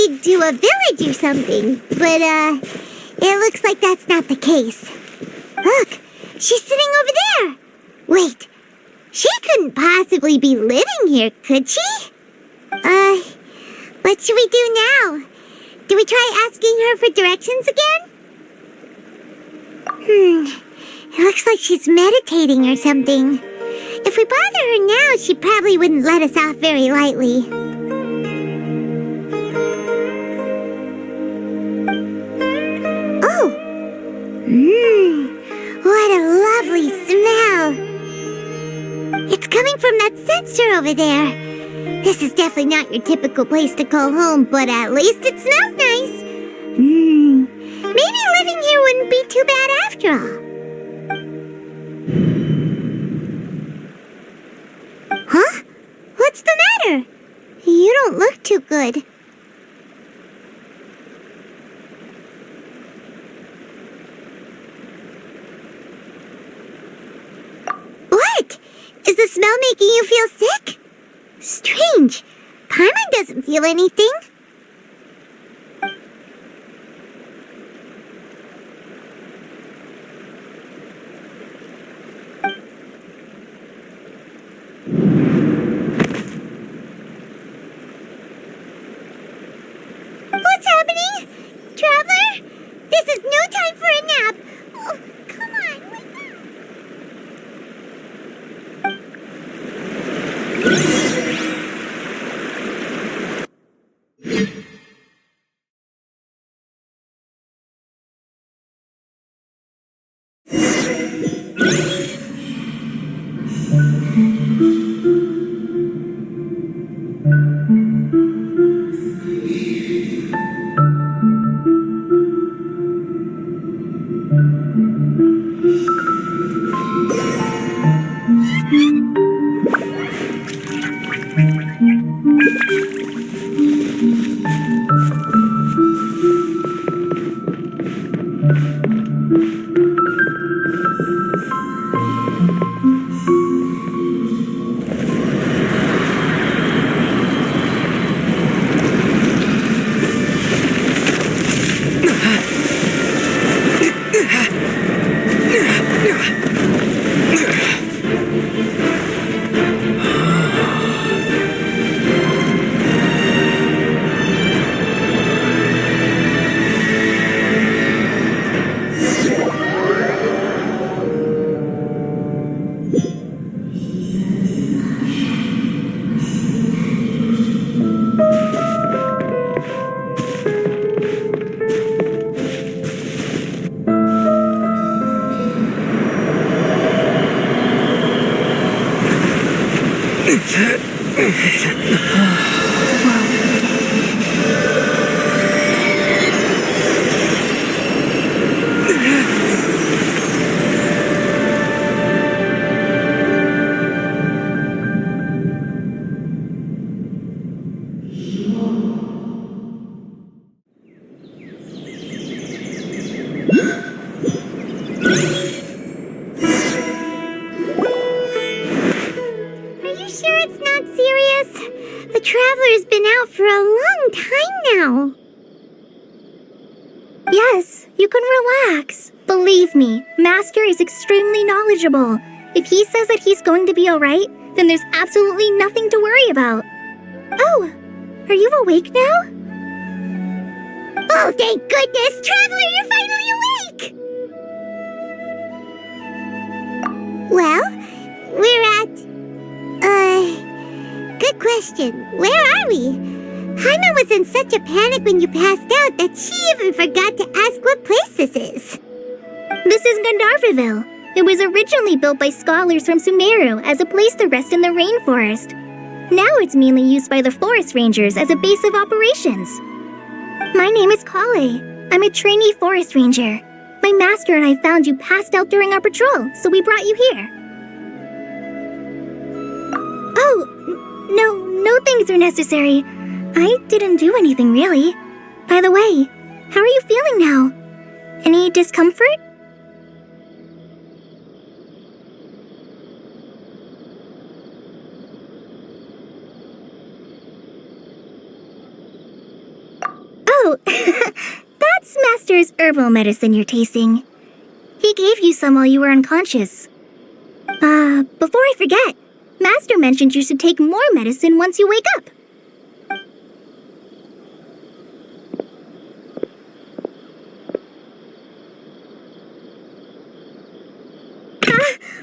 lead to a village or something, but, it looks like that's not the case. Look, she's sitting over there. Wait, she couldn't possibly be living here, could she? What should we do now? Do we try asking her for directions again? It looks like she's meditating or something. If we bother her now, she probably wouldn't let us off very lightly. Oh! What a lovely smell! It's coming from that sensor over there. This is definitely not your typical place to call home, but at least it smells nice. Maybe living here wouldn't be too bad after all. Huh? What's the matter? You don't look too good. What? Is the smell making you feel sick? Strange. Paimon doesn't feel anything. What's happening? Traveler? This is no time for a nap. Oh, come on, wake up. Traveler's been out for a long time now. Yes, you can relax. Believe me, Master is extremely knowledgeable. If he says that he's going to be alright, then there's absolutely nothing to worry about. Oh, are you awake now? Oh, thank goodness! Traveler, you're finally awake! Well, we're at... good question. Where are we? Paimon was in such a panic when you passed out that she even forgot to ask what place this is. This is Gandharvaville. It was originally built by scholars from Semeru as a place to rest in the rainforest. Now it's mainly used by the forest rangers as a base of operations. My name is Kale. I'm a trainee forest ranger. My master and I found you passed out during our patrol, so we brought you here. Oh, no things are necessary. I didn't do anything really. By the way, how are you feeling now? Any discomfort? Oh, that's Master's herbal medicine you're tasting. He gave you some while you were unconscious. Before I forget, Master mentioned you should take more medicine once you wake up.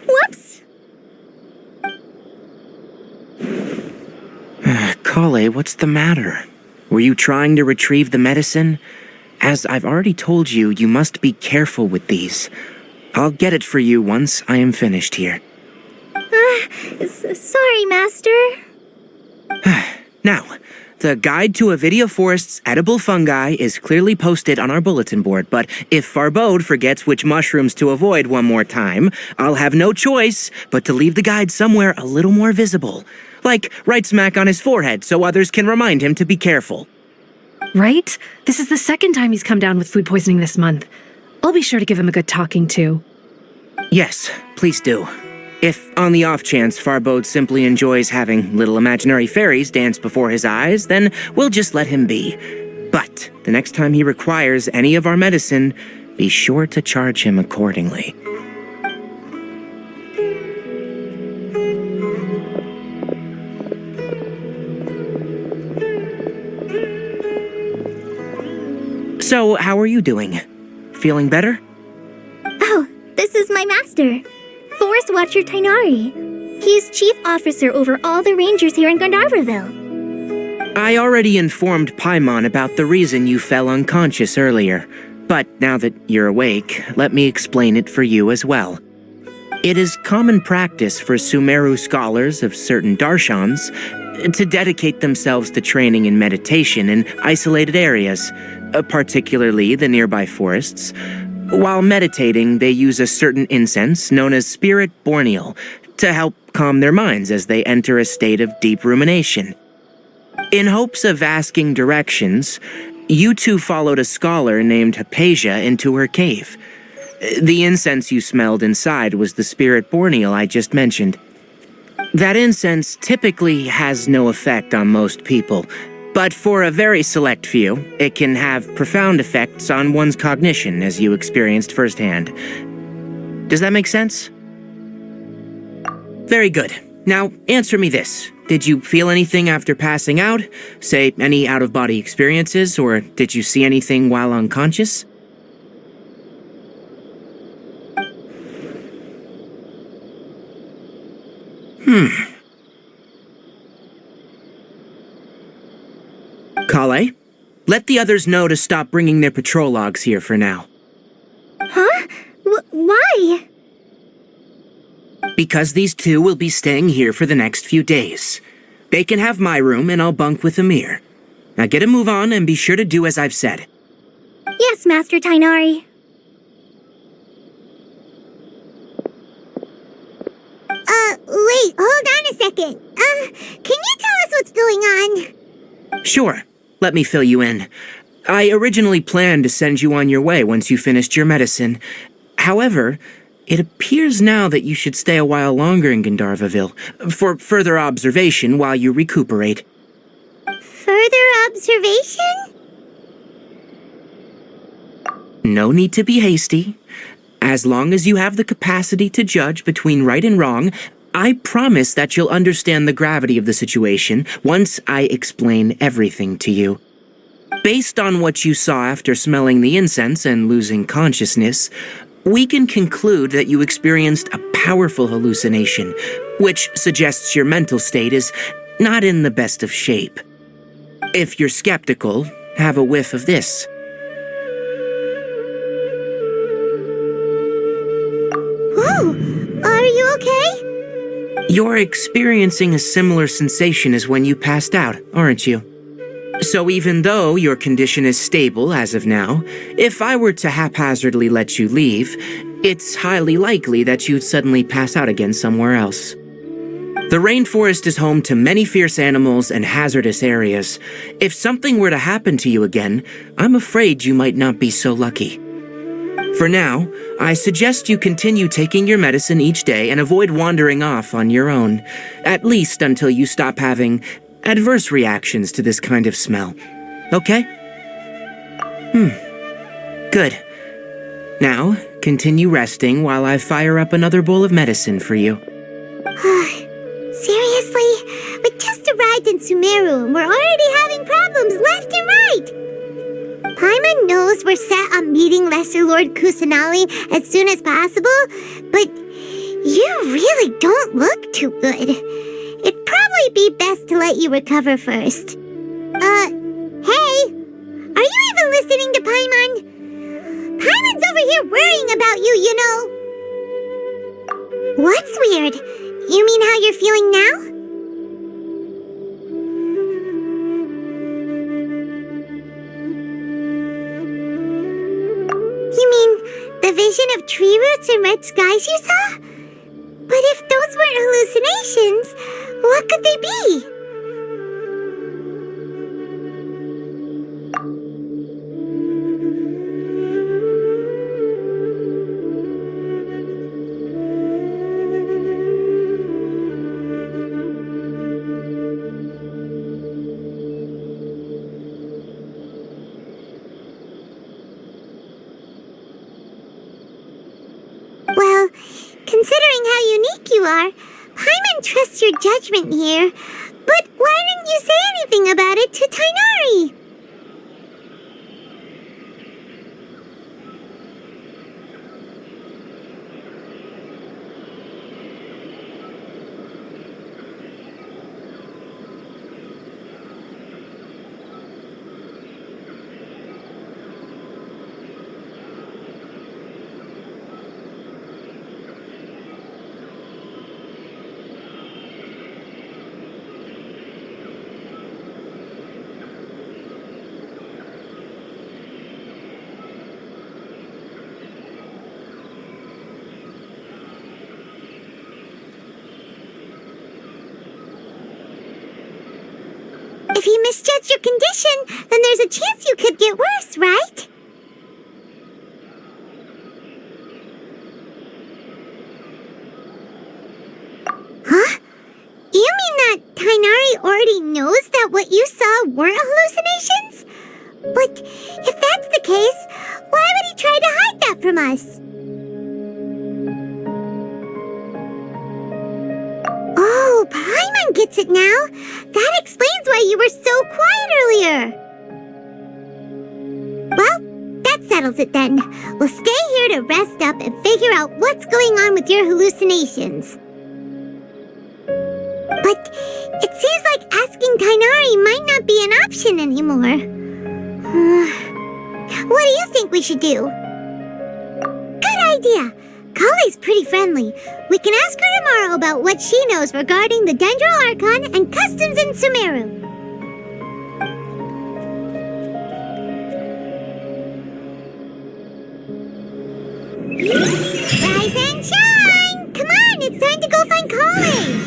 Whoops! Kale, what's the matter? Were you trying to retrieve the medicine? As I've already told you, you must be careful with these. I'll get it for you once I am finished here. Sorry, Master. Now, the guide to Avidia Forest's edible fungi is clearly posted on our bulletin board, but if Farbode forgets which mushrooms to avoid one more time, I'll have no choice but to leave the guide somewhere a little more visible. Like right smack on his forehead so others can remind him to be careful. Right? This is the second time he's come down with food poisoning this month. I'll be sure to give him a good talking to. Yes, please do. If, on the off chance, Farbode simply enjoys having little imaginary fairies dance before his eyes, then we'll just let him be. But the next time he requires any of our medicine, be sure to charge him accordingly. So, how are you doing? Feeling better? Oh, this is my master, Forest Watcher Tainari. He's chief officer over all the rangers here in Gandharvaville. I already informed Paimon about the reason you fell unconscious earlier, but now that you're awake, let me explain it for you as well. It is common practice for Semeru scholars of certain darshans to dedicate themselves to training in meditation in isolated areas, particularly the nearby forests. While meditating, they use a certain incense known as spirit borneal to help calm their minds as they enter a state of deep rumination. In hopes of asking directions, you two followed a scholar named Hypatia into her cave. The incense you smelled inside was the spirit borneal I just mentioned. That incense typically has no effect on most people, but for a very select few, it can have profound effects on one's cognition, as you experienced firsthand. Does that make sense? Very good. Now, answer me this. Did you feel anything after passing out? Say, any out-of-body experiences, or did you see anything while unconscious? Kale, let the others know to stop bringing their patrol logs here for now. Huh? Why? Because these two will be staying here for the next few days. They can have my room and I'll bunk with Amir. Now get a move on and be sure to do as I've said. Yes, Master Tainari. Wait, hold on a second. Can you tell us what's going on? Sure, let me fill you in. I originally planned to send you on your way once you finished your medicine. However, it appears now that you should stay a while longer in Gandharvaville for further observation while you recuperate. Further observation? No need to be hasty. As long as you have the capacity to judge between right and wrong, I promise that you'll understand the gravity of the situation once I explain everything to you. Based on what you saw after smelling the incense and losing consciousness, we can conclude that you experienced a powerful hallucination, which suggests your mental state is not in the best of shape. If you're skeptical, have a whiff of this. Whoa! Are you okay? You're experiencing a similar sensation as when you passed out, aren't you? So even though your condition is stable as of now, if I were to haphazardly let you leave, it's highly likely that you'd suddenly pass out again somewhere else. The rainforest is home to many fierce animals and hazardous areas. If something were to happen to you again, I'm afraid you might not be so lucky. For now, I suggest you continue taking your medicine each day and avoid wandering off on your own, at least until you stop having adverse reactions to this kind of smell. Okay? Good. Now, continue resting while I fire up another bowl of medicine for you. Seriously? We just arrived in Semeru and we're already having problems left and right! Paimon knows we're set on meeting Lesser Lord Kusanali as soon as possible, but you really don't look too good. It'd probably be best to let you recover first. Hey! Are you even listening to Paimon? Paimon's over here worrying about you, you know. What's weird? You mean how you're feeling now? You mean the vision of tree roots and red skies you saw? But if those weren't hallucinations, what could they be? Well, considering how unique you are, Paimon trusts your judgment here. But why didn't you say anything about it to Tighnari? If you misjudge your condition, then there's a chance you could get worse, right? Huh? You mean that Tighnari already knows that what you saw weren't hallucinations? But if that's the case, why would he try to hide that from us? Oh, Paimon gets it now. That explains why you were so quiet earlier. Well, that settles it then. We'll stay here to rest up and figure out what's going on with your hallucinations. But it seems like asking Tighnari might not be an option anymore. What do you think we should do? Good idea. Kale's pretty friendly. We can ask her tomorrow about what she knows regarding the Dendro Archon and customs in Semeru. Rise and shine! Come on, it's time to go find Kale!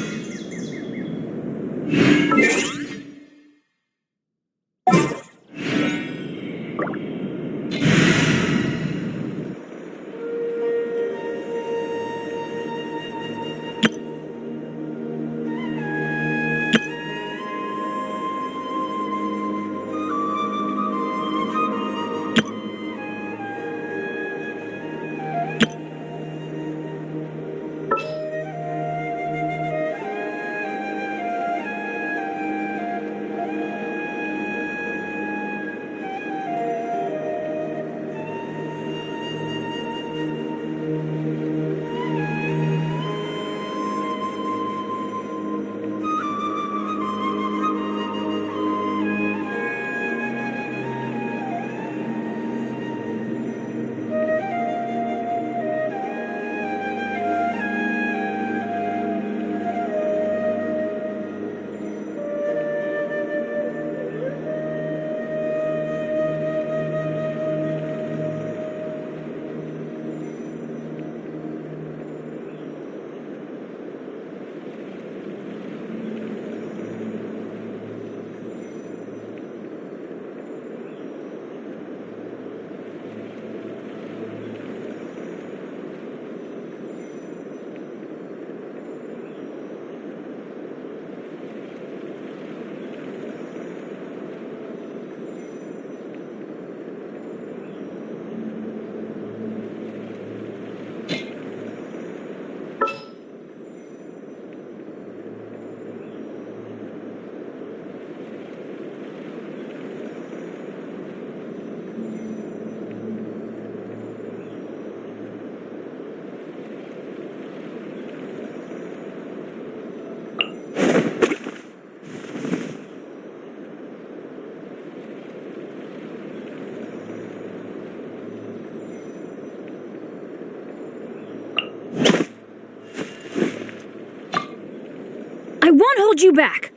won't hold you back.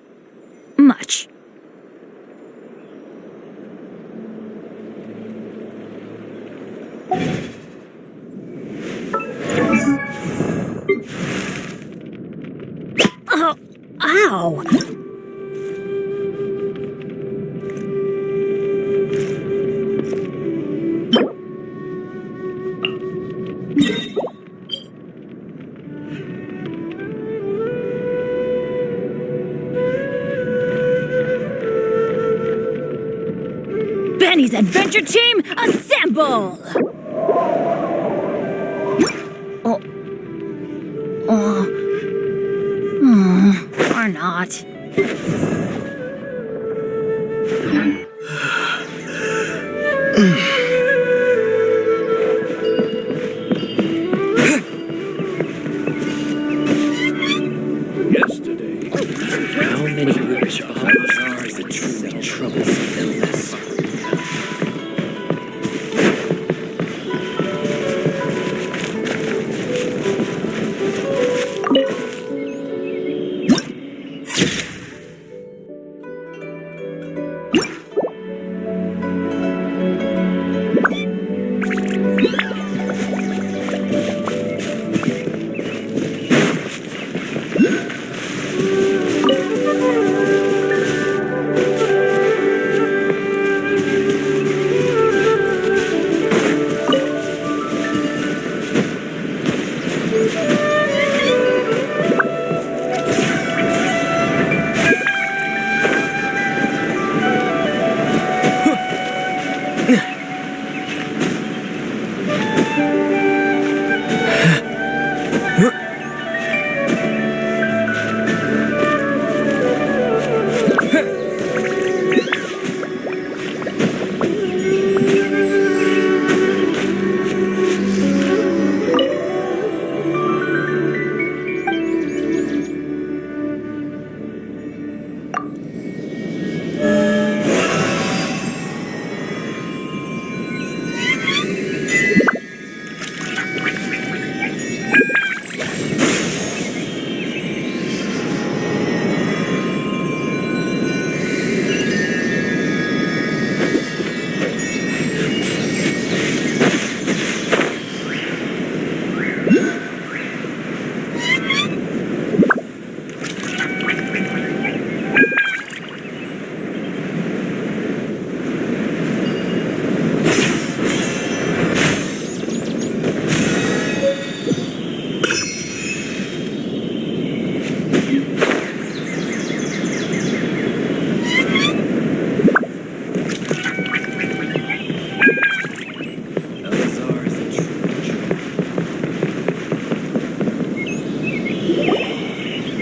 Much. Oh, ow! Benny's adventure team, assemble! Or not. Yesterday. How many rich fathers are is a truly troublesome illness?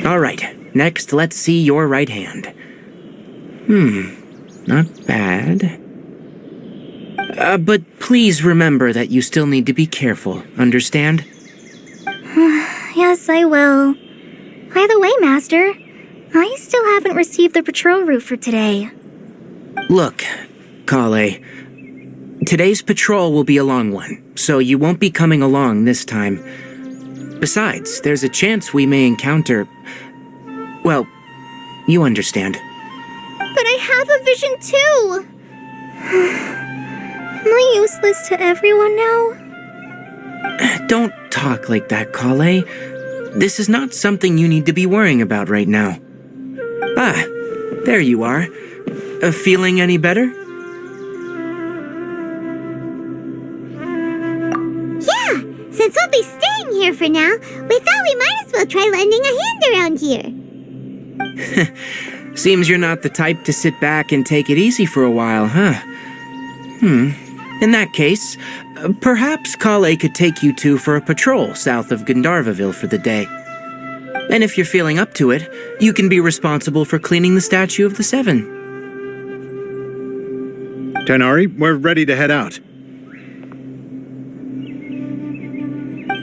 All right, next let's see your right hand. Not bad. But please remember that you still need to be careful, understand? Yes, I will. By the way, Master, I still haven't received the patrol route for today. Look, Kale, today's patrol will be a long one, so you won't be coming along this time. Besides, there's a chance we may encounter... well, you understand. But I have a vision too! Am I useless to everyone now? Don't talk like that, Kale. This is not something you need to be worrying about right now. Ah, there you are. Feeling any better? Yeah! Since we'll be staying here for now, we thought we might as well try lending a hand around here. Seems you're not the type to sit back and take it easy for a while, huh? In that case, perhaps Kale could take you two for a patrol south of Gandharvaville for the day. And if you're feeling up to it, you can be responsible for cleaning the Statue of the Seven. Tighnari, we're ready to head out.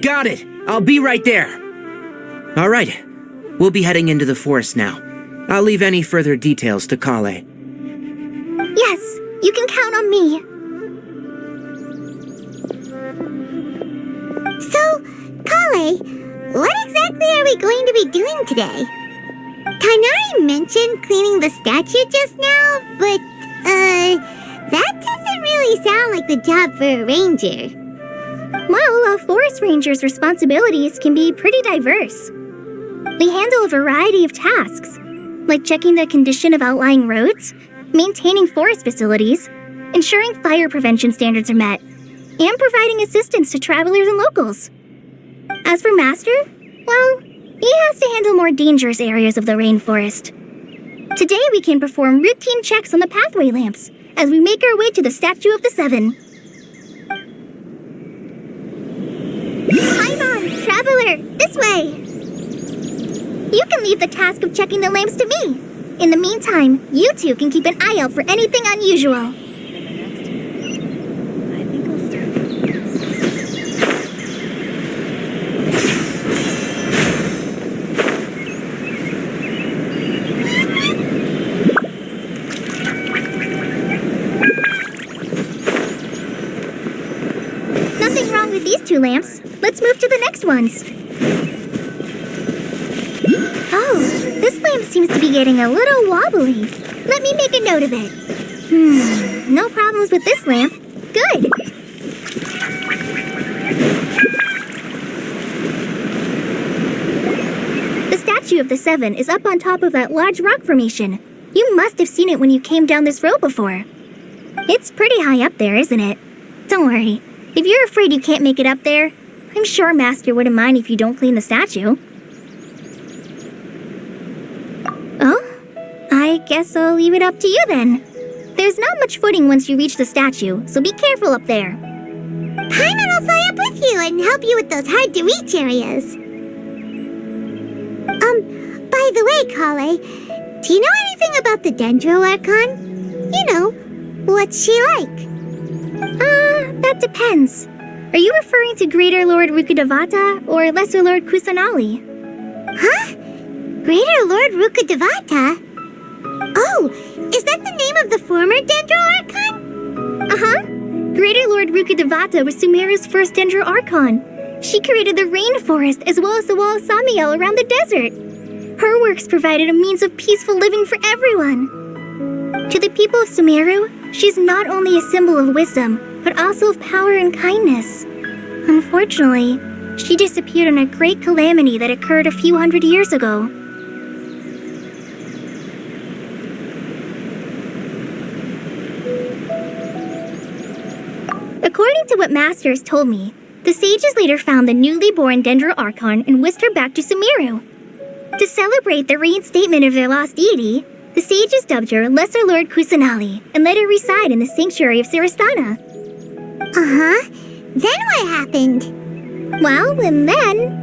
Got it! I'll be right there! All right, we'll be heading into the forest now. I'll leave any further details to Kale. Yes, you can count on me. So, Kale, what exactly are we going to be doing today? Tighnari mentioned cleaning the statue just now, but, that doesn't really sound like the job for a ranger. Well, a forest ranger's responsibilities can be pretty diverse. We handle a variety of tasks, like checking the condition of outlying roads, maintaining forest facilities, ensuring fire prevention standards are met, and providing assistance to travelers and locals. As for Master, well, he has to handle more dangerous areas of the rainforest. Today we can perform routine checks on the pathway lamps as we make our way to the Statue of the Seven. Paimon, traveler, this way! You can leave the task of checking the lamps to me. In the meantime, you two can keep an eye out for anything unusual. Nothing wrong with these two lamps. Let's move to the next ones. Oh, this lamp seems to be getting a little wobbly. Let me make a note of it. No problems with this lamp. Good. The Statue of the Seven is up on top of that large rock formation. You must have seen it when you came down this road before. It's pretty high up there, isn't it? Don't worry. If you're afraid you can't make it up there, I'm sure Master wouldn't mind if you don't clean the statue. Oh? I guess I'll leave it up to you then. There's not much footing once you reach the statue, so be careful up there. Paimon will fly up with you and help you with those hard-to-reach areas. By the way, Kale, do you know anything about the Dendro Archon? You know, what's she like? That depends. Are you referring to Greater Lord Rukkhadevata or Lesser Lord Kusanali? Huh? Greater Lord Rukkhadevata? Oh, is that the name of the former Dendro Archon? Uh-huh. Greater Lord Rukkhadevata was Semeru's first Dendro Archon. She created the rainforest as well as the wall of Samiel around the desert. Her works provided a means of peaceful living for everyone. To the people of Semeru, she's not only a symbol of wisdom, but also of power and kindness. Unfortunately, she disappeared in a great calamity that occurred a few hundred years ago. According to what Master has told me, the sages later found the newly born Dendro Archon and whisked her back to Semeru. To celebrate the reinstatement of their lost deity, the sages dubbed her Lesser Lord Kusanali and let her reside in the sanctuary of Sarastana. Uh-huh. Then what happened? Well, and then...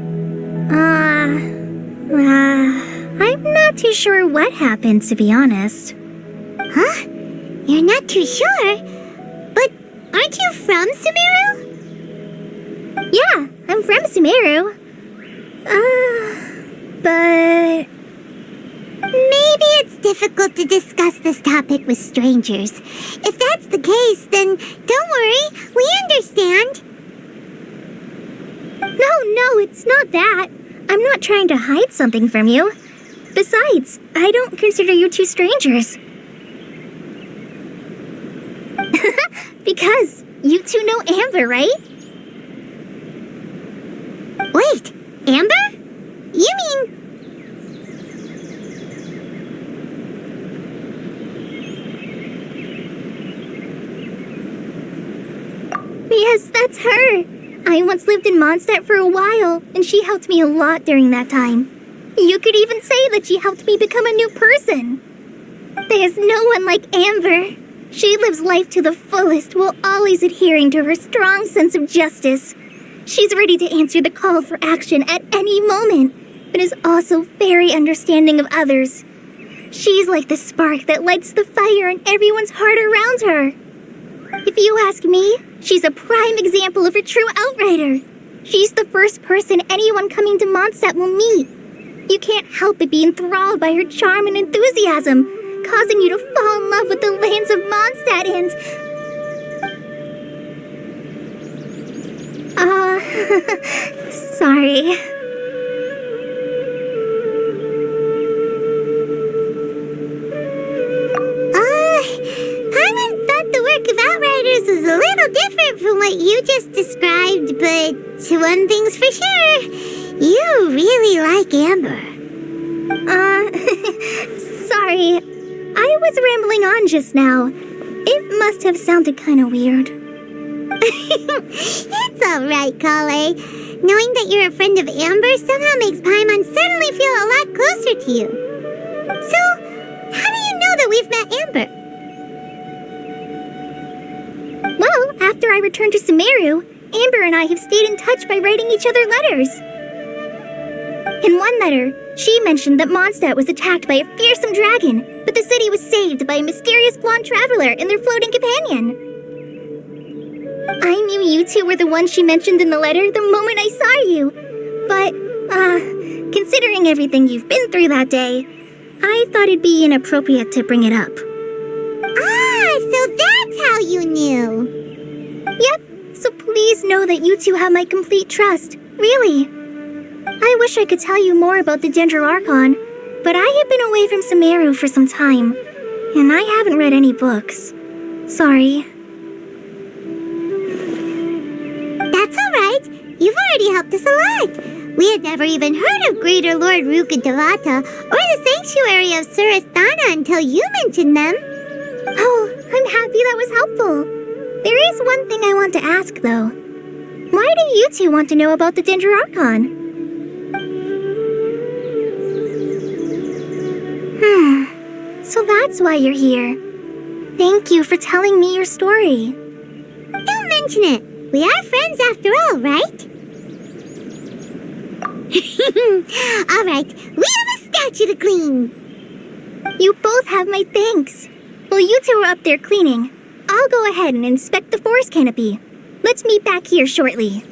I'm not too sure what happened, to be honest. Huh? You're not too sure? But aren't you from Semeru? Yeah, I'm from Semeru. But... Maybe it's difficult to discuss this topic with strangers. If that's the case, then don't worry, we understand. No, it's not that. I'm not trying to hide something from you. Besides, I don't consider you two strangers. Because you two know Amber, right? Wait, Amber? You mean... Yes, that's her. I once lived in Mondstadt for a while, and she helped me a lot during that time. You could even say that she helped me become a new person. There's no one like Amber. She lives life to the fullest while always adhering to her strong sense of justice. She's ready to answer the call for action at any moment, but is also very understanding of others. She's like the spark that lights the fire in everyone's heart around her. If you ask me, she's a prime example of a true outrider. She's the first person anyone coming to Mondstadt will meet. You can't help but be enthralled by her charm and enthusiasm, causing you to fall in love with the lands of Mondstadt and... sorry. little different from what you just described, but one thing's for sure. You really like Amber. Sorry. I was rambling on just now. It must have sounded kind of weird. It's alright, Kale. Knowing that you're a friend of Amber somehow makes Paimon suddenly feel a lot closer to you. So, how do you know that we've met Amber? Well, after I returned to Semeru, Amber and I have stayed in touch by writing each other letters. In one letter, she mentioned that Mondstadt was attacked by a fearsome dragon, but the city was saved by a mysterious blonde traveler and their floating companion. I knew you two were the ones she mentioned in the letter the moment I saw you. But, considering everything you've been through that day, I thought it'd be inappropriate to bring it up. Ah, so that's how you knew. Yep, so please know that you two have my complete trust, really. I wish I could tell you more about the Ginger Archon, but I have been away from Semeru for some time, and I haven't read any books. Sorry. That's alright. You've already helped us a lot. We had never even heard of Greater Lord Rukkhadevata or the Sanctuary of Surasthana until you mentioned them. Oh, I'm happy that was helpful. There is one thing I want to ask, though. Why do you two want to know about the Ginger Archon? So that's why you're here. Thank you for telling me your story. Don't mention it. We are friends after all, right? Alright, we have a statue to clean. You both have my thanks. While you two are up there cleaning, I'll go ahead and inspect the forest canopy. Let's meet back here shortly.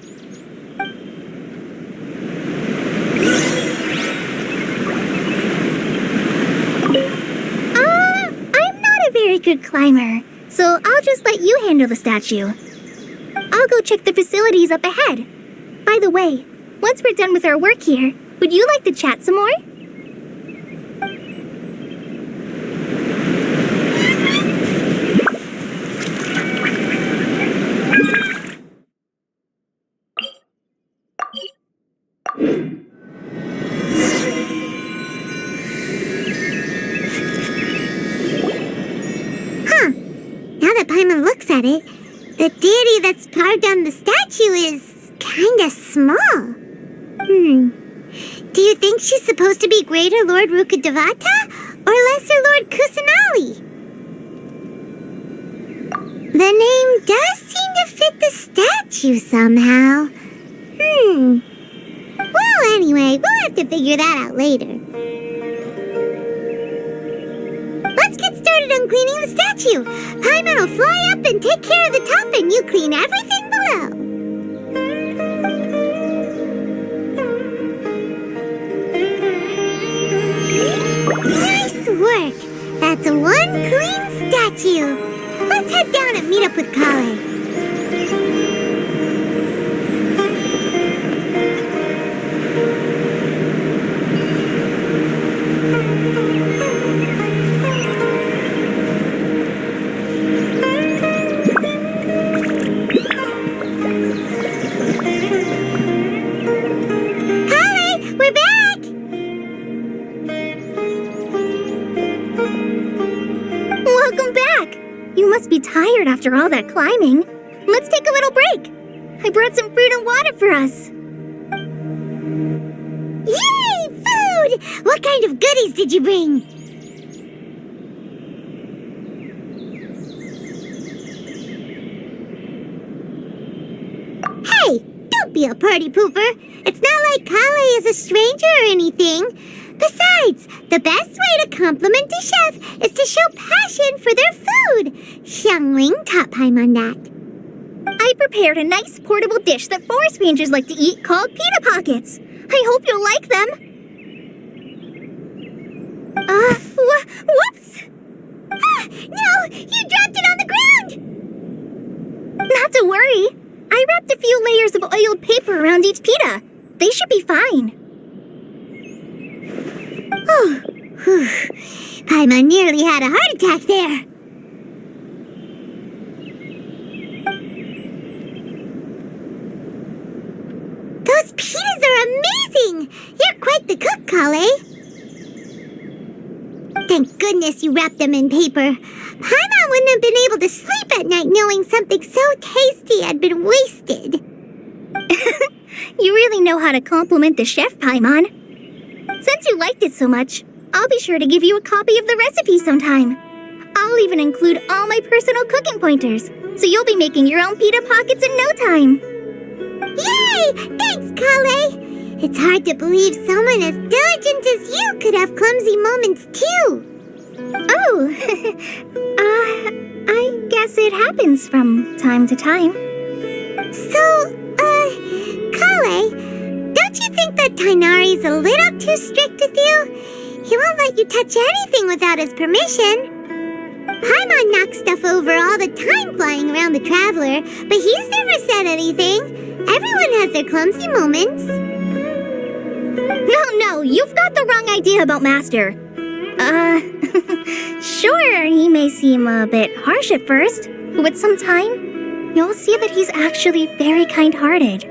I'm not a very good climber, so I'll just let you handle the statue. I'll go check the facilities up ahead. By the way, once we're done with our work here, would you like to chat some more? Now that Paimon looks at it, the deity that's carved on the statue is kinda small. Do you think she's supposed to be Greater Lord Rukkhadevata or Lesser Lord Kusanali? The name does seem to fit the statue somehow. Well, anyway, we'll have to figure that out later. Let's get started on cleaning the statue. Paimon will fly up and take care of the top, and you clean everything below. Nice work! That's one clean statue. Let's head down and meet up with Kale. Be tired after all that climbing. Let's take a little break. I brought some fruit and water for us. Yay! Food! What kind of goodies did you bring? Hey! Don't be a party pooper. It's not like Kale is a stranger or anything. Besides, the best way to compliment a chef is to show passion for their food. Xiangling taught Paimon that. I prepared a nice portable dish that forest rangers like to eat called pita pockets. I hope you'll like them. Whoops! No! You dropped it on the ground! Not to worry. I wrapped a few layers of oiled paper around each pita. They should be fine. Oh, Paimon nearly had a heart attack there. amazing! You're quite the cook, Kale. Thank goodness you wrapped them in paper. Paimon wouldn't have been able to sleep at night knowing something so tasty had been wasted. You really know how to compliment the chef, Paimon. Since you liked it so much, I'll be sure to give you a copy of the recipe sometime. I'll even include all my personal cooking pointers, so you'll be making your own pita pockets in no time. Yay! Thanks, Kale! It's hard to believe someone as diligent as you could have clumsy moments too. Oh, I guess it happens from time to time. So, Kale, don't you think that Tainari's a little too strict with you? He won't let you touch anything without his permission. Paimon knocks stuff over all the time flying around the Traveler, but he's never said anything. Everyone has their clumsy moments. No, you've got the wrong idea about Master. Sure, he may seem a bit harsh at first, but with some time, you'll see that he's actually very kind-hearted.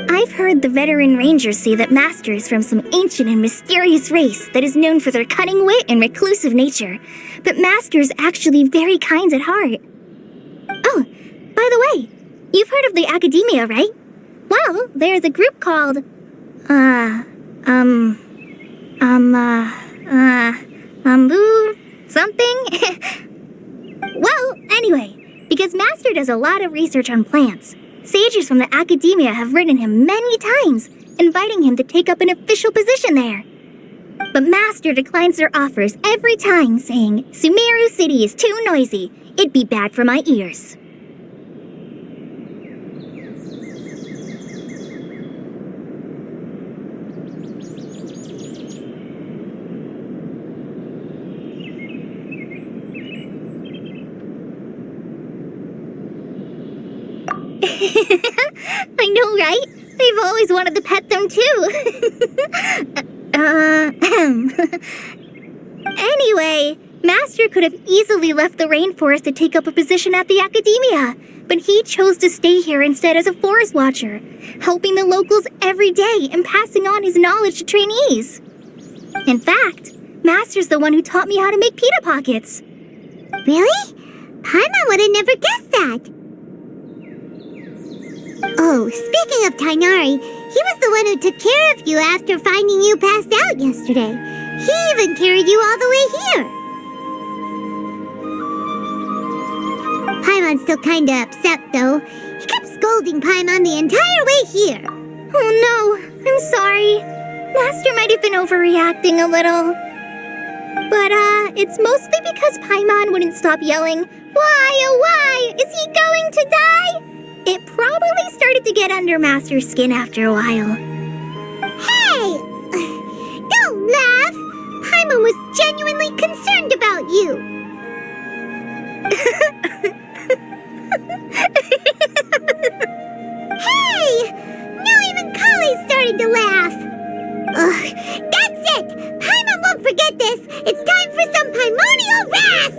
I've heard the veteran rangers say that Master is from some ancient and mysterious race that is known for their cunning wit and reclusive nature, but Master is actually very kind at heart. Oh, by the way, you've heard of the Academia, right? Well, there's a group called, something? Well, anyway, because Master does a lot of research on plants, sages from the Academia have written him many times, inviting him to take up an official position there. But Master declines their offers every time, saying, Semeru City is too noisy. It'd be bad for my ears. I know, right? I've always wanted to pet them too. Anyway, Master could have easily left the rainforest to take up a position at the Academia, but he chose to stay here instead as a forest watcher, helping the locals every day and passing on his knowledge to trainees. In fact, Master's the one who taught me how to make pita pockets. Really? Paimon would have never guessed that. Oh, speaking of Tainari, he was the one who took care of you after finding you passed out yesterday. He even carried you all the way here. Paimon's still kinda upset, though. He kept scolding Paimon the entire way here. Oh no, I'm sorry. Master might have been overreacting a little. But, it's mostly because Paimon wouldn't stop yelling, Why, oh why, is he going to die? It probably started to get under Master's skin after a while. Hey! Don't laugh! Paimon was genuinely concerned about you. Hey! Now even Kale's starting to laugh. Ugh, that's it! Paimon won't forget this! It's time for some primordial wrath!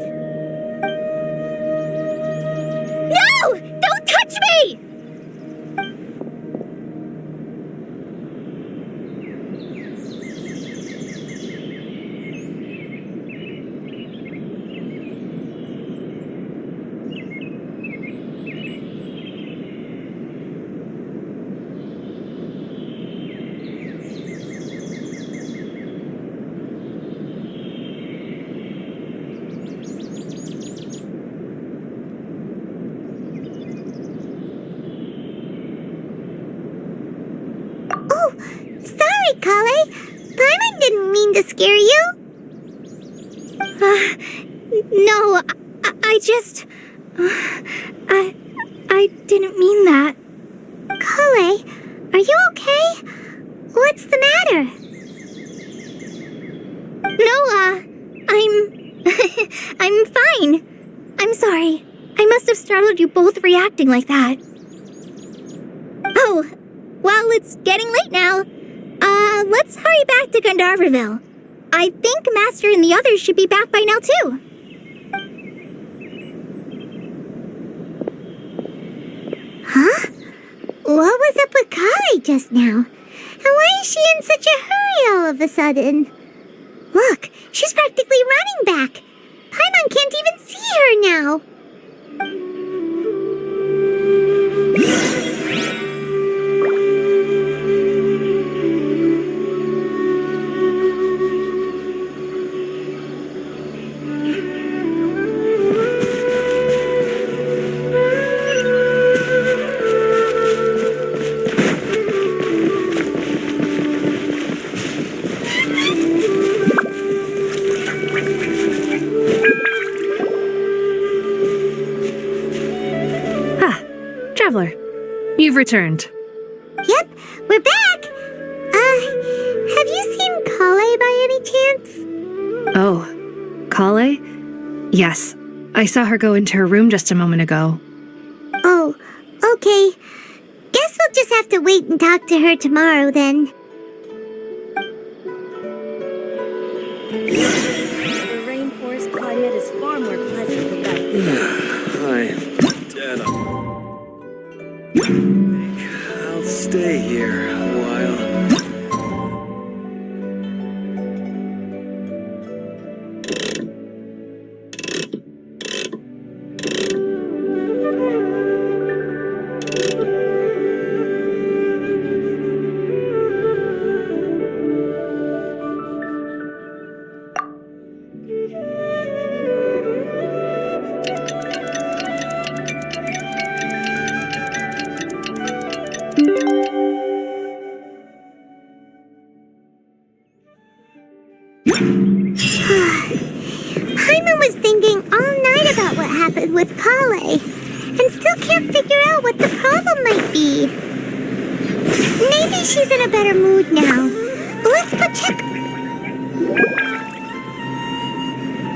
No! Don't touch me! Sorry, Kale. Paimon didn't mean to scare you. No, I just... I didn't mean that. Kale, are you okay? What's the matter? No, I'm fine. I'm sorry. I must have startled you both reacting like that. Oh, well, it's getting late now. Let's hurry back to Gandharville. I think Master and the others should be back by now, too. Huh? What was up with Kale just now? And why is she in such a hurry all of a sudden? Look, she's practically running back. Paimon can't even see her now. Traveler, you've returned. Yep, we're back. Have you seen Kale by any chance? Oh, Kale? Yes, I saw her go into her room just a moment ago. Oh, okay. Guess we'll just have to wait and talk to her tomorrow then. The rainforest climate is far more pleasant than that. Hi, Dana. I'll stay here a while. Paimon was thinking all night about what happened with Kale, and still can't figure out what the problem might be. Maybe she's in a better mood now. Let's go check.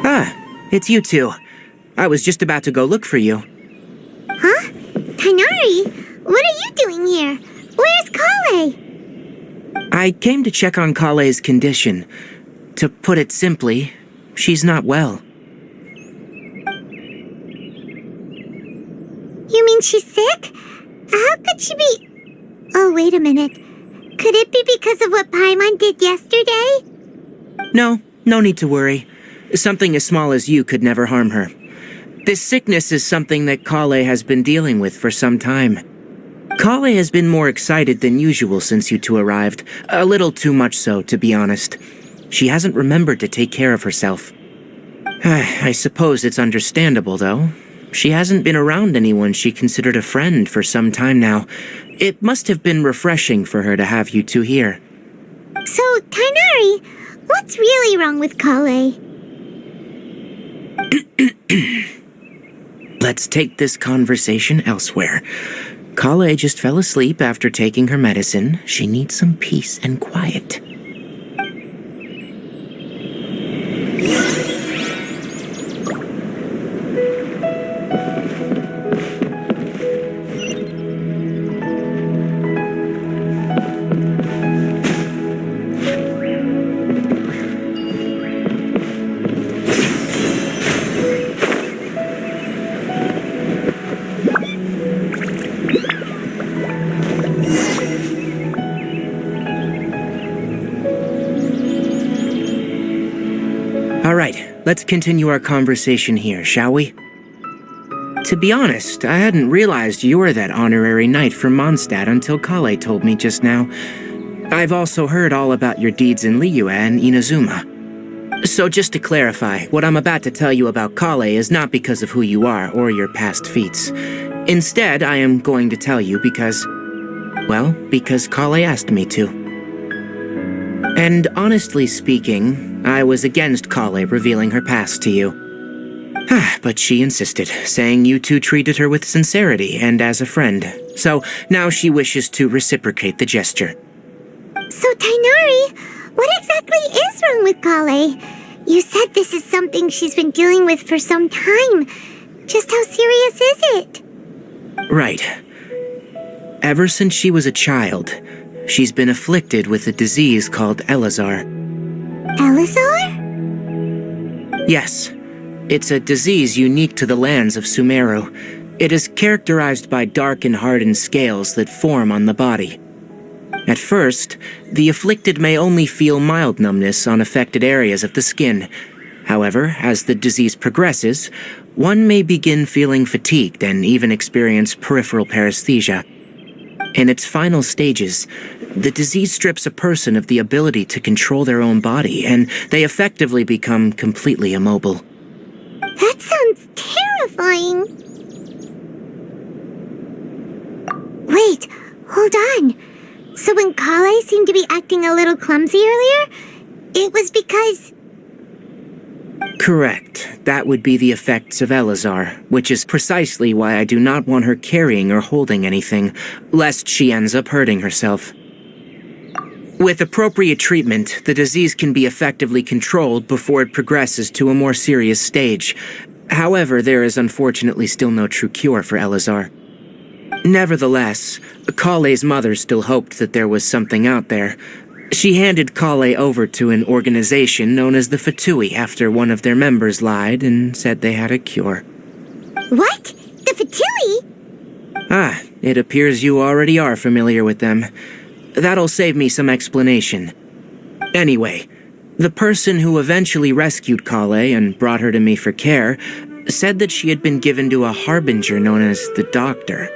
Ah, it's you two. I was just about to go look for you. Huh? Tainari? What are you doing here? Where's Kale? I came to check on Kale's condition. To put it simply, she's not well. You mean she's sick? How could she be... Oh, wait a minute. Could it be because of what Paimon did yesterday? No need to worry. Something as small as you could never harm her. This sickness is something that Kale has been dealing with for some time. Kale has been more excited than usual since you two arrived. A little too much so, to be honest. She hasn't remembered to take care of herself. I suppose it's understandable, though. She hasn't been around anyone she considered a friend for some time now. It must have been refreshing for her to have you two here. So, Tainari, what's really wrong with Kale? Let's take this conversation elsewhere. Kale just fell asleep after taking her medicine. She needs some peace and quiet. All right, let's continue our conversation here, shall we? To be honest, I hadn't realized you were that honorary knight from Mondstadt until Kale told me just now. I've also heard all about your deeds in Liyue and Inazuma. So just to clarify, what I'm about to tell you about Kale is not because of who you are or your past feats. Instead, I am going to tell you because Kale asked me to. And honestly speaking, I was against Kale revealing her past to you. But she insisted, saying you two treated her with sincerity and as a friend. So now she wishes to reciprocate the gesture. So, Tainari, what exactly is wrong with Kale? You said this is something she's been dealing with for some time. Just how serious is it? Right. Ever since she was a child, she's been afflicted with a disease called Elazar. Elazar? Yes. It's a disease unique to the lands of Semeru. It is characterized by dark and hardened scales that form on the body. At first, the afflicted may only feel mild numbness on affected areas of the skin. However, as the disease progresses, one may begin feeling fatigued and even experience peripheral paresthesia. In its final stages, the disease strips a person of the ability to control their own body, and they effectively become completely immobile. That sounds terrifying. Wait, hold on. So when Kale seemed to be acting a little clumsy earlier, it was because... Correct. That would be the effects of Elazar, which is precisely why I do not want her carrying or holding anything, lest she ends up hurting herself. With appropriate treatment, the disease can be effectively controlled before it progresses to a more serious stage. However, there is unfortunately still no true cure for Elazar. Nevertheless, Kale's mother still hoped that there was something out there. She handed Kale over to an organization known as the Fatui after one of their members lied and said they had a cure. What? The Fatui? Ah, it appears you already are familiar with them. That'll save me some explanation. Anyway, the person who eventually rescued Kale and brought her to me for care said that she had been given to a harbinger known as the Doctor.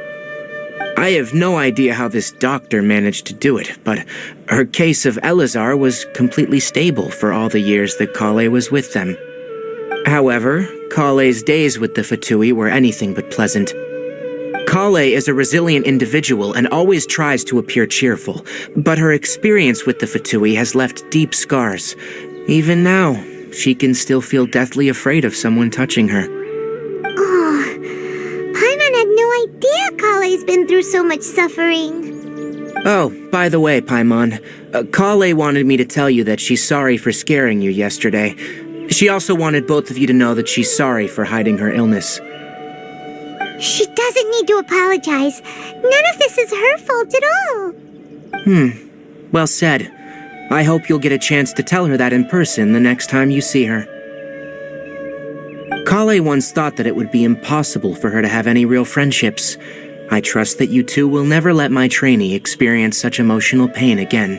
I have no idea how this doctor managed to do it, but her case of Elazar was completely stable for all the years that Kale was with them. However, Kale's days with the Fatui were anything but pleasant. Kale is a resilient individual and always tries to appear cheerful, but her experience with the Fatui has left deep scars. Even now, she can still feel deathly afraid of someone touching her. Oh, Paimon had no idea Kale's been through so much suffering. Oh, by the way, Paimon, Kale wanted me to tell you that she's sorry for scaring you yesterday. She also wanted both of you to know that she's sorry for hiding her illness. She doesn't need to apologize. None of this is her fault at all. Well said. I hope you'll get a chance to tell her that in person the next time you see her. Kale once thought that it would be impossible for her to have any real friendships. I trust that you two will never let my trainee experience such emotional pain again.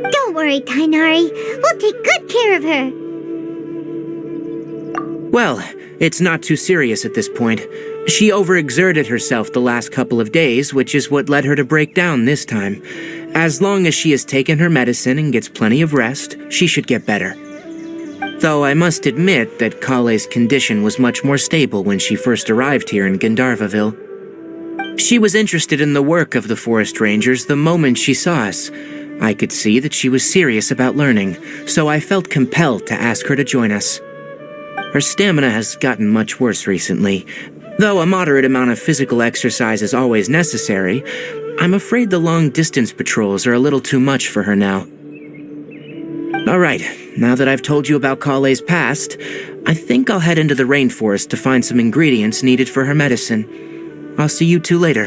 Don't worry, Tainari. We'll take good care of her. Well, it's not too serious at this point. She overexerted herself the last couple of days, which is what led her to break down this time. As long as she has taken her medicine and gets plenty of rest, she should get better. Though I must admit that Kale's condition was much more stable when she first arrived here in Gandharvaville. She was interested in the work of the forest rangers the moment she saw us. I could see that she was serious about learning, so I felt compelled to ask her to join us. Her stamina has gotten much worse recently. Though a moderate amount of physical exercise is always necessary, I'm afraid the long-distance patrols are a little too much for her now. Alright, now that I've told you about Kale's past, I think I'll head into the rainforest to find some ingredients needed for her medicine. I'll see you two later.